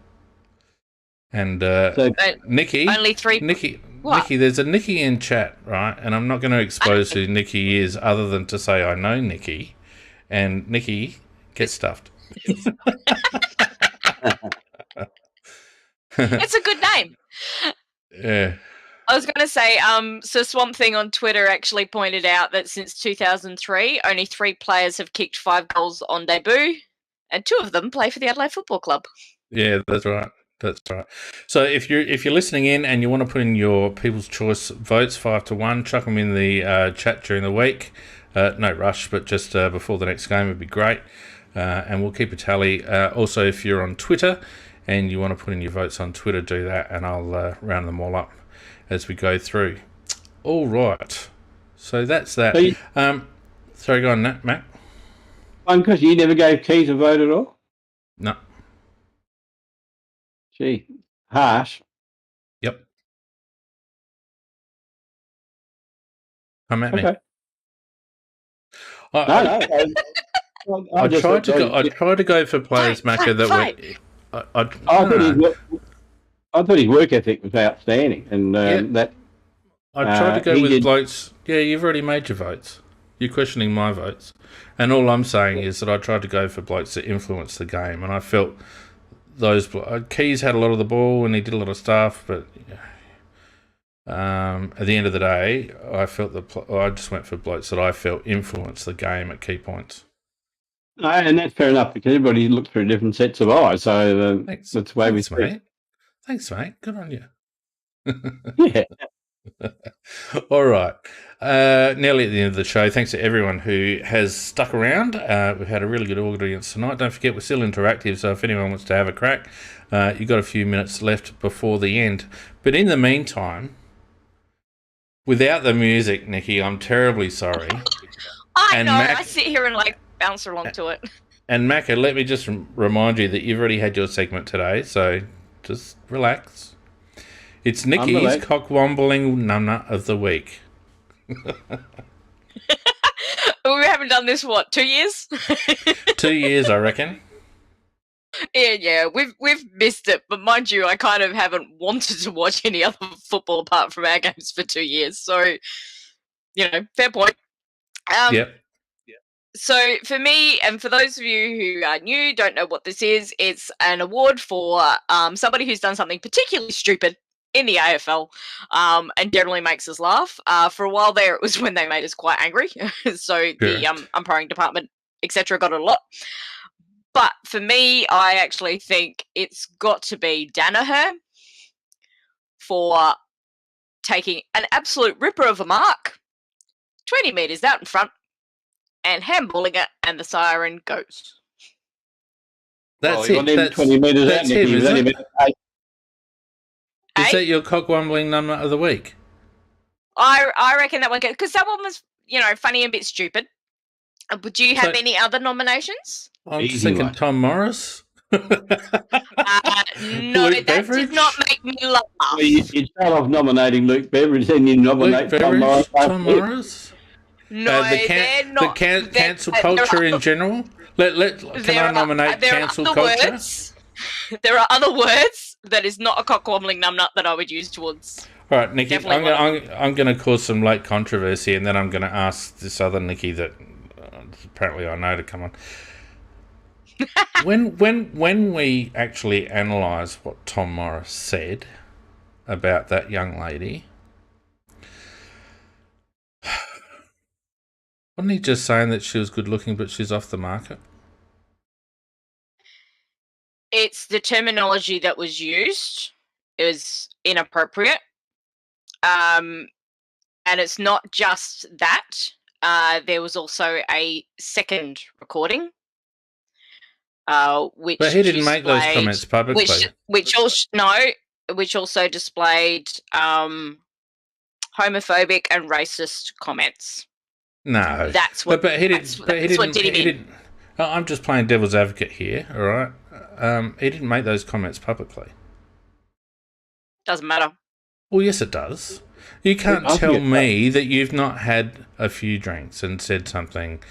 Nikki, only 3. Nikki, what? Nikki, there's a Nikki in chat, right? And I'm not going to expose who Nikki is, other than to say I know Nikki, and Nikki, get stuffed. It's a good name. Yeah. I was going to say, so Swamp Thing on Twitter actually pointed out that since 2003, only 3 players have kicked 5 goals on debut, and 2 of them play for the Adelaide Football Club. Yeah, that's right. That's right. So if you're listening in and you want to put in your People's Choice votes 5-1, chuck them in the chat during the week. No rush, but just before the next game would be great. And we'll keep a tally. Also, if you're on Twitter and you want to put in your votes on Twitter, do that, and I'll round them all up as we go through. All right. So that's that. Sorry, go on, Matt. One question, you never gave Keys a vote at all? No. Gee, harsh. Yep. Come at me. Okay. I tried to go for players, Macca, that were. I thought his work ethic was outstanding, and that. I tried to go with blokes. Yeah, you've already made your votes. You're questioning my votes, and all I'm saying is that I tried to go for blokes that influence the game, and I felt those Keys had a lot of the ball and he did a lot of stuff, but at the end of the day, I felt I just went for blokes that I felt influenced the game at key points. And that's fair enough, because everybody looks through different sets of eyes, so that's the way we speak. Thanks, mate. Good on you. Yeah. All right. Nearly at the end of the show. Thanks to everyone who has stuck around. We've had a really good audience tonight. Don't forget, we're still interactive, so if anyone wants to have a crack, you've got a few minutes left before the end. But in the meantime, without the music, Nikki, I'm terribly sorry. I sit here and bounce along to it. And Macca, let me just remind you that you've already had your segment today, so just relax. It's Nikki's cock-wombling number of the week. We haven't done this, 2 years? 2 years, I reckon. Yeah, we've missed it, but mind you, I kind of haven't wanted to watch any other football apart from our games for 2 years, so, fair point. Yep. So for me, and for those of you who are new, don't know what this is, it's an award for somebody who's done something particularly stupid in the AFL and generally makes us laugh. For a while there, it was when they made us quite angry. So the umpiring department, etc., got it a lot. But for me, I actually think it's got to be Danaher for taking an absolute ripper of a mark, 20 metres out in front, and handballing it, and the siren goes. That's it. That's 20 metres out, Nicky. Is that your cock-wombling number of the week? I reckon that one goes, because that one was, funny and a bit stupid. Would you have any other nominations? I'm thinking Tom Morris. No, that did not make me laugh. Well, you start off nominating Luke Beveridge, then you nominate Tom Morris. No, they're not. The cancel culture in general. Can I nominate cancel culture? There are other words that is not a cock-wobbling numbnut that I would use towards. All right, Nikki, Definitely I'm going to cause some late controversy, and then I'm going to ask this other Nikki that apparently I know to come on. when we actually analyse what Tom Morris said about that young lady, wasn't he just saying that she was good looking but she's off the market? It's the terminology that was used. It was inappropriate. And it's not just that. There was also a second recording. Which but he didn't make those comments publicly. Which also displayed homophobic and racist comments. No, that's what. But he didn't. I'm just playing devil's advocate here. All right, he didn't make those comments publicly. Doesn't matter. Well, yes, it does. You can't tell me that you've not had a few drinks and said something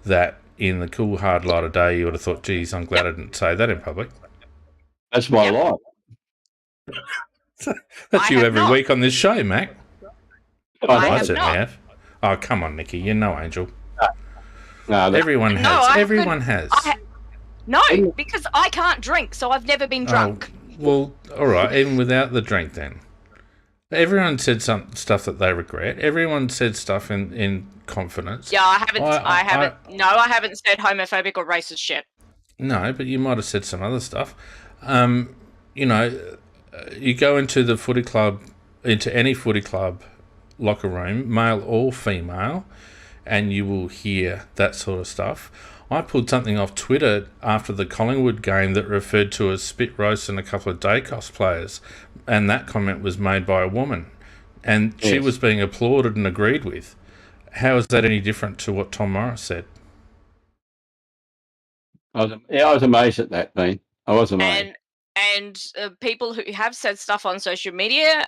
that, in the cool hard light of day, you would have thought, "Geez, I'm glad I didn't say that in public." That's my life. That's you every week on this show, Mac. I certainly have. Oh, come on, Nikki. You're no angel. No, everyone has. Everyone has. No, because I can't drink, so I've never been drunk. Well, all right. Even without the drink, then. Everyone said some stuff that they regret. Everyone said stuff in confidence. Yeah, I haven't said homophobic or racist shit. No, but you might have said some other stuff. You know, you go into the footy club, into any footy club locker room, male or female, and you will hear that sort of stuff. I pulled something off Twitter after the Collingwood game that referred to a spit roast and a couple of Dacos players, and that comment was made by a woman, and she was being applauded and agreed with. How is that any different to what Tom Morris said? I was amazed at that, Dean. I was amazed. And people who have said stuff on social media,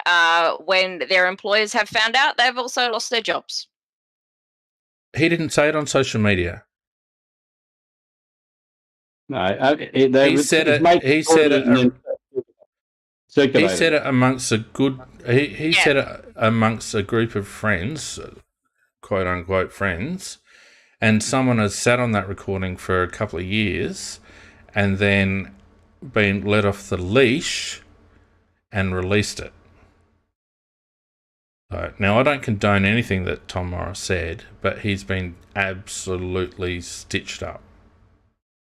when their employers have found out, they've also lost their jobs. He didn't say it on social media. No, he said it. He said it. He said it amongst a good. He said it amongst a group of friends, quote unquote friends, and someone has sat on that recording for a couple of years, and then been let off the leash and released it. Now, I don't condone anything that Tom Morris said, but he's been absolutely stitched up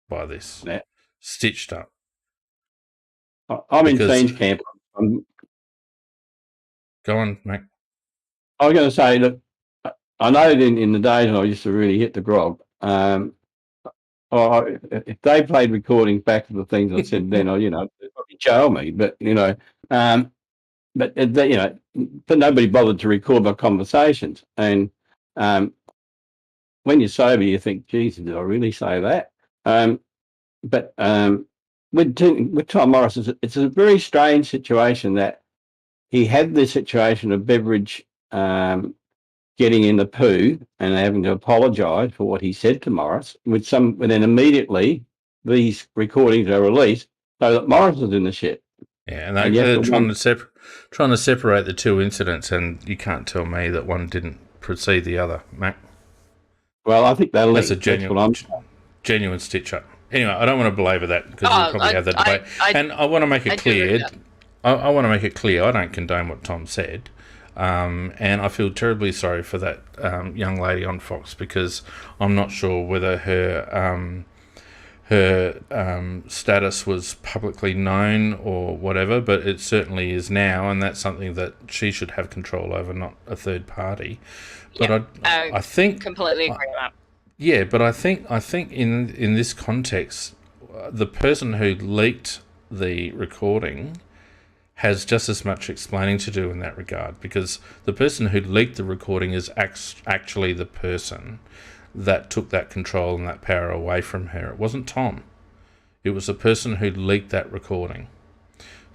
by this. Yeah. Stitched up. I'm in Dean's camp. Go on, Mac. I was going to say, look, I know in the days when I used to really hit the grog, if they played recordings back to the things I said then, they'd probably jail me. But but nobody bothered to record my conversations. And when you're sober, you think, "Geez, did I really say that?" But with Tom Morris, it's a very strange situation that he had this situation of Beveridge getting in the poo and having to apologise for what he said to Morris. And then immediately these recordings are released so that Morris is in the shit. Yeah, and they're trying to separate the two incidents, and you can't tell me that one didn't precede the other, Mac. Well, I think that's a genuine stitch up. Anyway, I don't want to belabor that because we'll probably have that debate. And I want to make it clear. I want to make it clear I don't condone what Tom said. And I feel terribly sorry for that young lady on Fox, because I'm not sure whether her status was publicly known or whatever, but it certainly is now, and that's something that she should have control over, not a third party. But I think completely agree with that. Yeah, but I think in this context, the person who leaked the recording has just as much explaining to do in that regard, because the person who leaked the recording is actually the person that took that control and that power away from her. It wasn't Tom. It was the person who leaked that recording.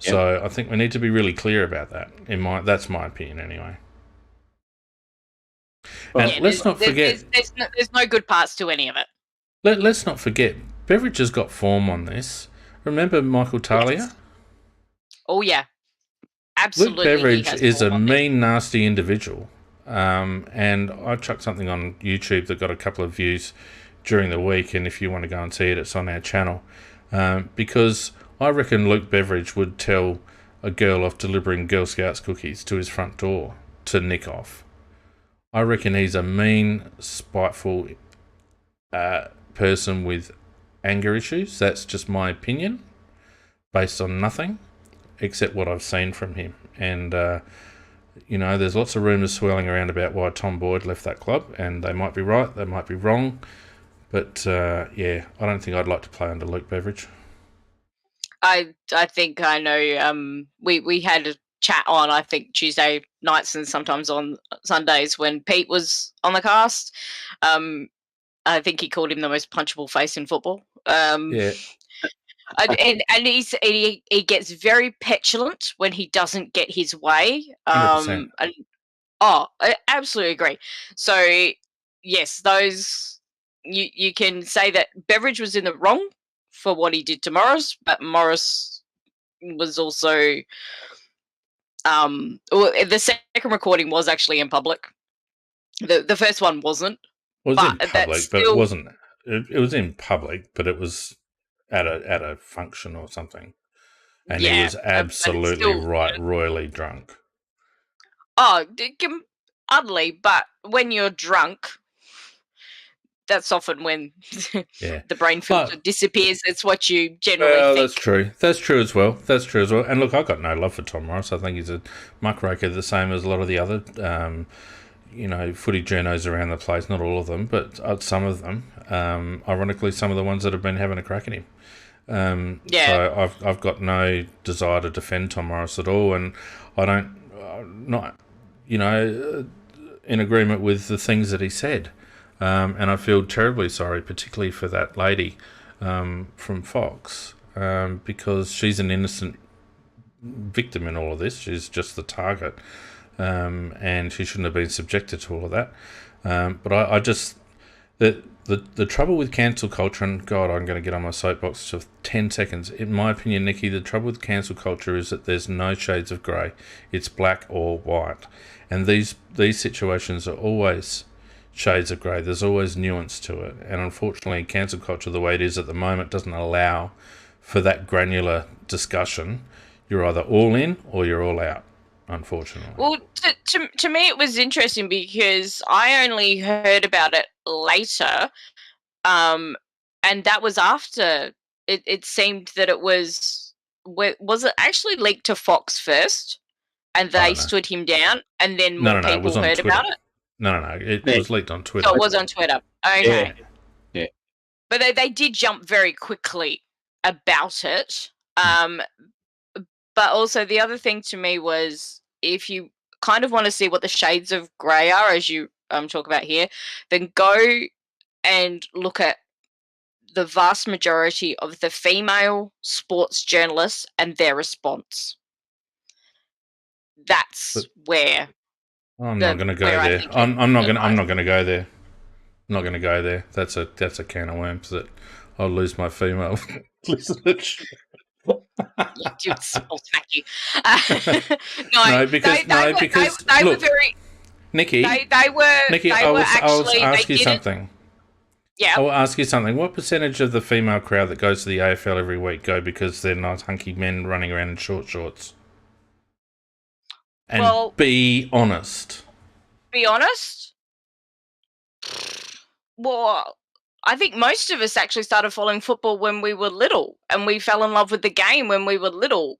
Yep. So I think we need to be really clear about that. That's my opinion anyway. Well, and let's not forget... There's no good parts to any of it. Let's not forget, Beveridge has got form on this. Remember Michael Talia? Yes. Oh yeah, Luke absolutely. Beveridge is a mean, nasty individual. And I chucked something on YouTube that got a couple of views during the week, and if you want to go and see it, it's on our channel. Because I reckon Luke Beveridge would tell a girl off delivering Girl Scouts cookies to his front door to nick off. I reckon he's a mean, spiteful person with anger issues. That's just my opinion, based on nothing except what I've seen from him. And, there's lots of rumours swirling around about why Tom Boyd left that club, and they might be right, they might be wrong. But, I don't think I'd like to play under Luke Beveridge. I think I know. We had a chat on, I think, Tuesday nights and sometimes on Sundays when Pete was on the cast. I think he called him the most punchable face in football. Yeah. And he gets very petulant when he doesn't get his way. 100%. I absolutely agree. So yes, those you can say that Beveridge was in the wrong for what he did to Morris, but Morris was also the second recording was actually in public. The first one wasn't. It was in public, but it wasn't. It was in public, but it was at a function or something, and he was absolutely royally drunk. Oh, utterly! But when you're drunk, that's often when the brain filter disappears. It's what you generally think. That's true. That's true as well. And look, I've got no love for Tom Morris. I think he's a muckraker, the same as a lot of the other footy journos around the place. Not all of them, but some of them. Ironically, some of the ones that have been having a crack at him. So I've got no desire to defend Tom Morris at all, and I'm not in agreement with the things that he said. And I feel terribly sorry, particularly for that lady from Fox, because she's an innocent victim in all of this. She's just the target. And she shouldn't have been subjected to all of that. But I just... The trouble with cancel culture, and God, I'm going to get on my soapbox for 10 seconds. In my opinion, Nikki, the trouble with cancel culture is that there's no shades of grey. It's black or white. And these situations are always shades of grey. There's always nuance to it. And unfortunately, cancel culture, the way it is at the moment, doesn't allow for that granular discussion. You're either all in or you're all out. Unfortunately. Well, to me, it was interesting because I only heard about it later, and that was after it seemed that it was it actually leaked to Fox first, and they stood him down, and then more people heard about it. No, it was leaked on Twitter. So it was on Twitter. Okay. Yeah. But they did jump very quickly about it. But also the other thing to me was, if you kind of want to see what the shades of grey are, as you talk about here, then go and look at the vast majority of the female sports journalists and their response. That's where I'm not going to go there. I'm not going to go there. I'm not going to go there. That's a can of worms that I'll lose my female listeners. Dude, I'll smack you. Because they were very... Nikki, I will ask you something. Yeah. I will ask you something. What percentage of the female crowd that goes to the AFL every week go because they're nice hunky men running around in short shorts? And be honest. Be honest? Well, I think most of us actually started following football when we were little, and we fell in love with the game when we were little.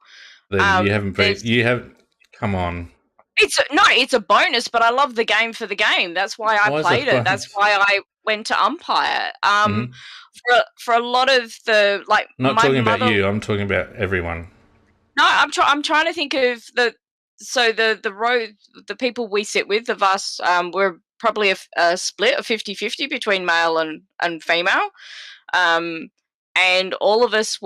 Then you haven't been. You have. Come on. It's a bonus, but I love the game for the game. That's why I played it. That's why I went to umpire. For a lot of the Not talking about you. I'm talking about everyone. No, I'm trying to think of the people we sit with. The vast we're probably a split of 50-50 between male and female. And all of us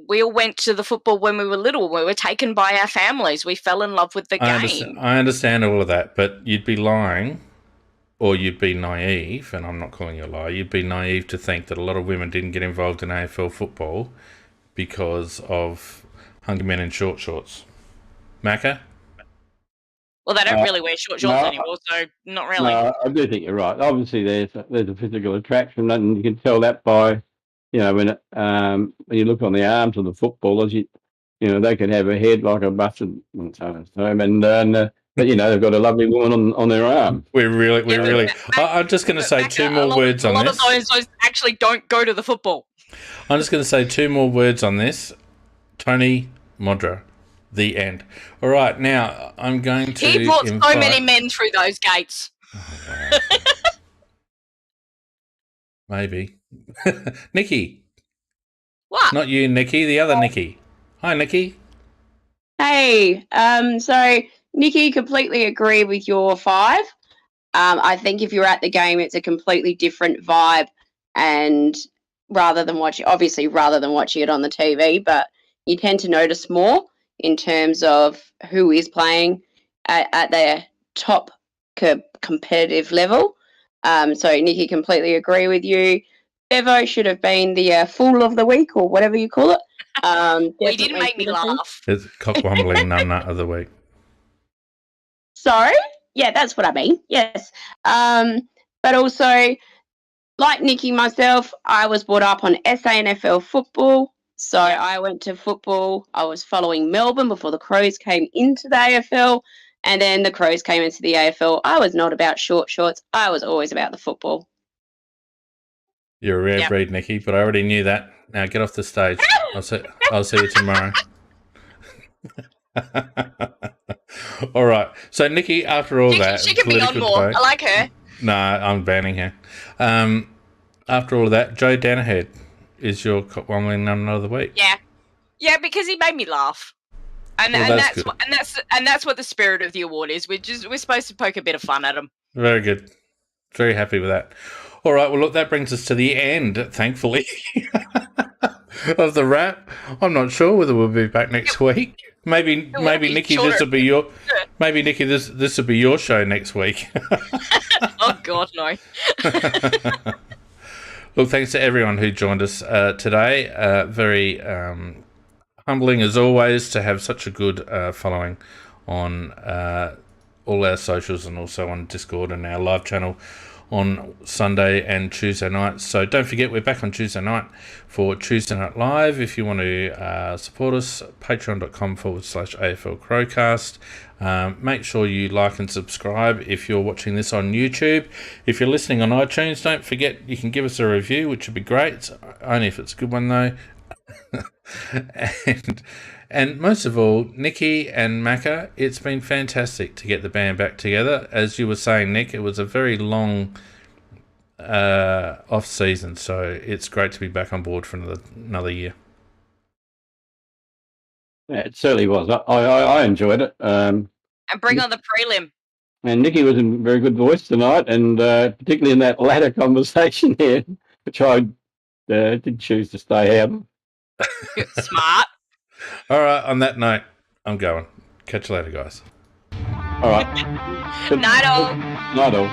we all went to the football when we were little. We were taken by our families. We fell in love with the game. I understand all of that, but you'd be lying, or you'd be naive, and I'm not calling you a liar, you'd be naive to think that a lot of women didn't get involved in AFL football because of hungry men in short shorts. Macca? Well, they don't really wear short shorts anymore, so not really. No, I do think you're right. Obviously, there's a physical attraction, and you can tell that by, when you look on the arms of the footballers, they could have a head like a busted home, but they've got a lovely woman on their arm. We're really. I'm just going to say two more words on this. A lot of those actually don't go to the football. I'm just going to say two more words on this. Tony Modra. The end. All right, now I'm going to. He brought so many men through those gates. Oh, wow. Maybe. Nikki. What? Not you, Nikki. The other Nikki. Hi, Nikki. Hey. So Nikki, completely agree with your 5. I think if you're at the game, it's a completely different vibe, and rather than watching it on the TV, but you tend to notice more in terms of who is playing at their top competitive level. So, Nikki, completely agree with you. Bevo should have been the fool of the week, or whatever you call it. He didn't make me laugh. It's cock-wombling nut of the week. Sorry? Yeah, that's what I mean. Yes. But also, like Nikki, myself, I was brought up on SANFL football. So I went to football. I was following Melbourne before the Crows came into the AFL, and then the Crows came into the AFL. I was not about short shorts. I was always about the football. You're a rare breed, Nikki, but I already knew that. Now get off the stage. I'll see you tomorrow. All right. So, Nikki, after all that... She can be on more. I like her. No, I'm banning her. After all that, Joe Danaher is your cock-wombling nut of the week. Yeah, because he made me laugh. And that's what the spirit of the award is. We're supposed to poke a bit of fun at him. Very good. Very happy with that. All right, well, look, that brings us to the end, thankfully, of the wrap. I'm not sure whether we'll be back next week. Maybe Nikki, this will be your. Maybe Nikki, this will be your show next week. Oh God, no. Look, thanks to everyone who joined us today. Very humbling as always to have such a good following on all our socials and also on Discord and our live channel on Sunday and Tuesday nights. So don't forget, we're back on Tuesday night for Tuesday Night Live. If you want to support us, patreon.com/AFLCrowCast. Make sure you like and subscribe if you're watching this on YouTube. If you're listening on iTunes, don't forget you can give us a review, which would be great, only if it's a good one though. And most of all, Nikki and Macca, it's been fantastic to get the band back together. As you were saying, Nick, it was a very long off season, so it's great to be back on board for another year. Yeah, it certainly was. I enjoyed it. And bring on the prelim. And Nikki was in very good voice tonight, and particularly in that latter conversation here, which I did choose to stay out of. Smart. All right, on that note, I'm going. Catch you later, guys. All right. Night all. Night all.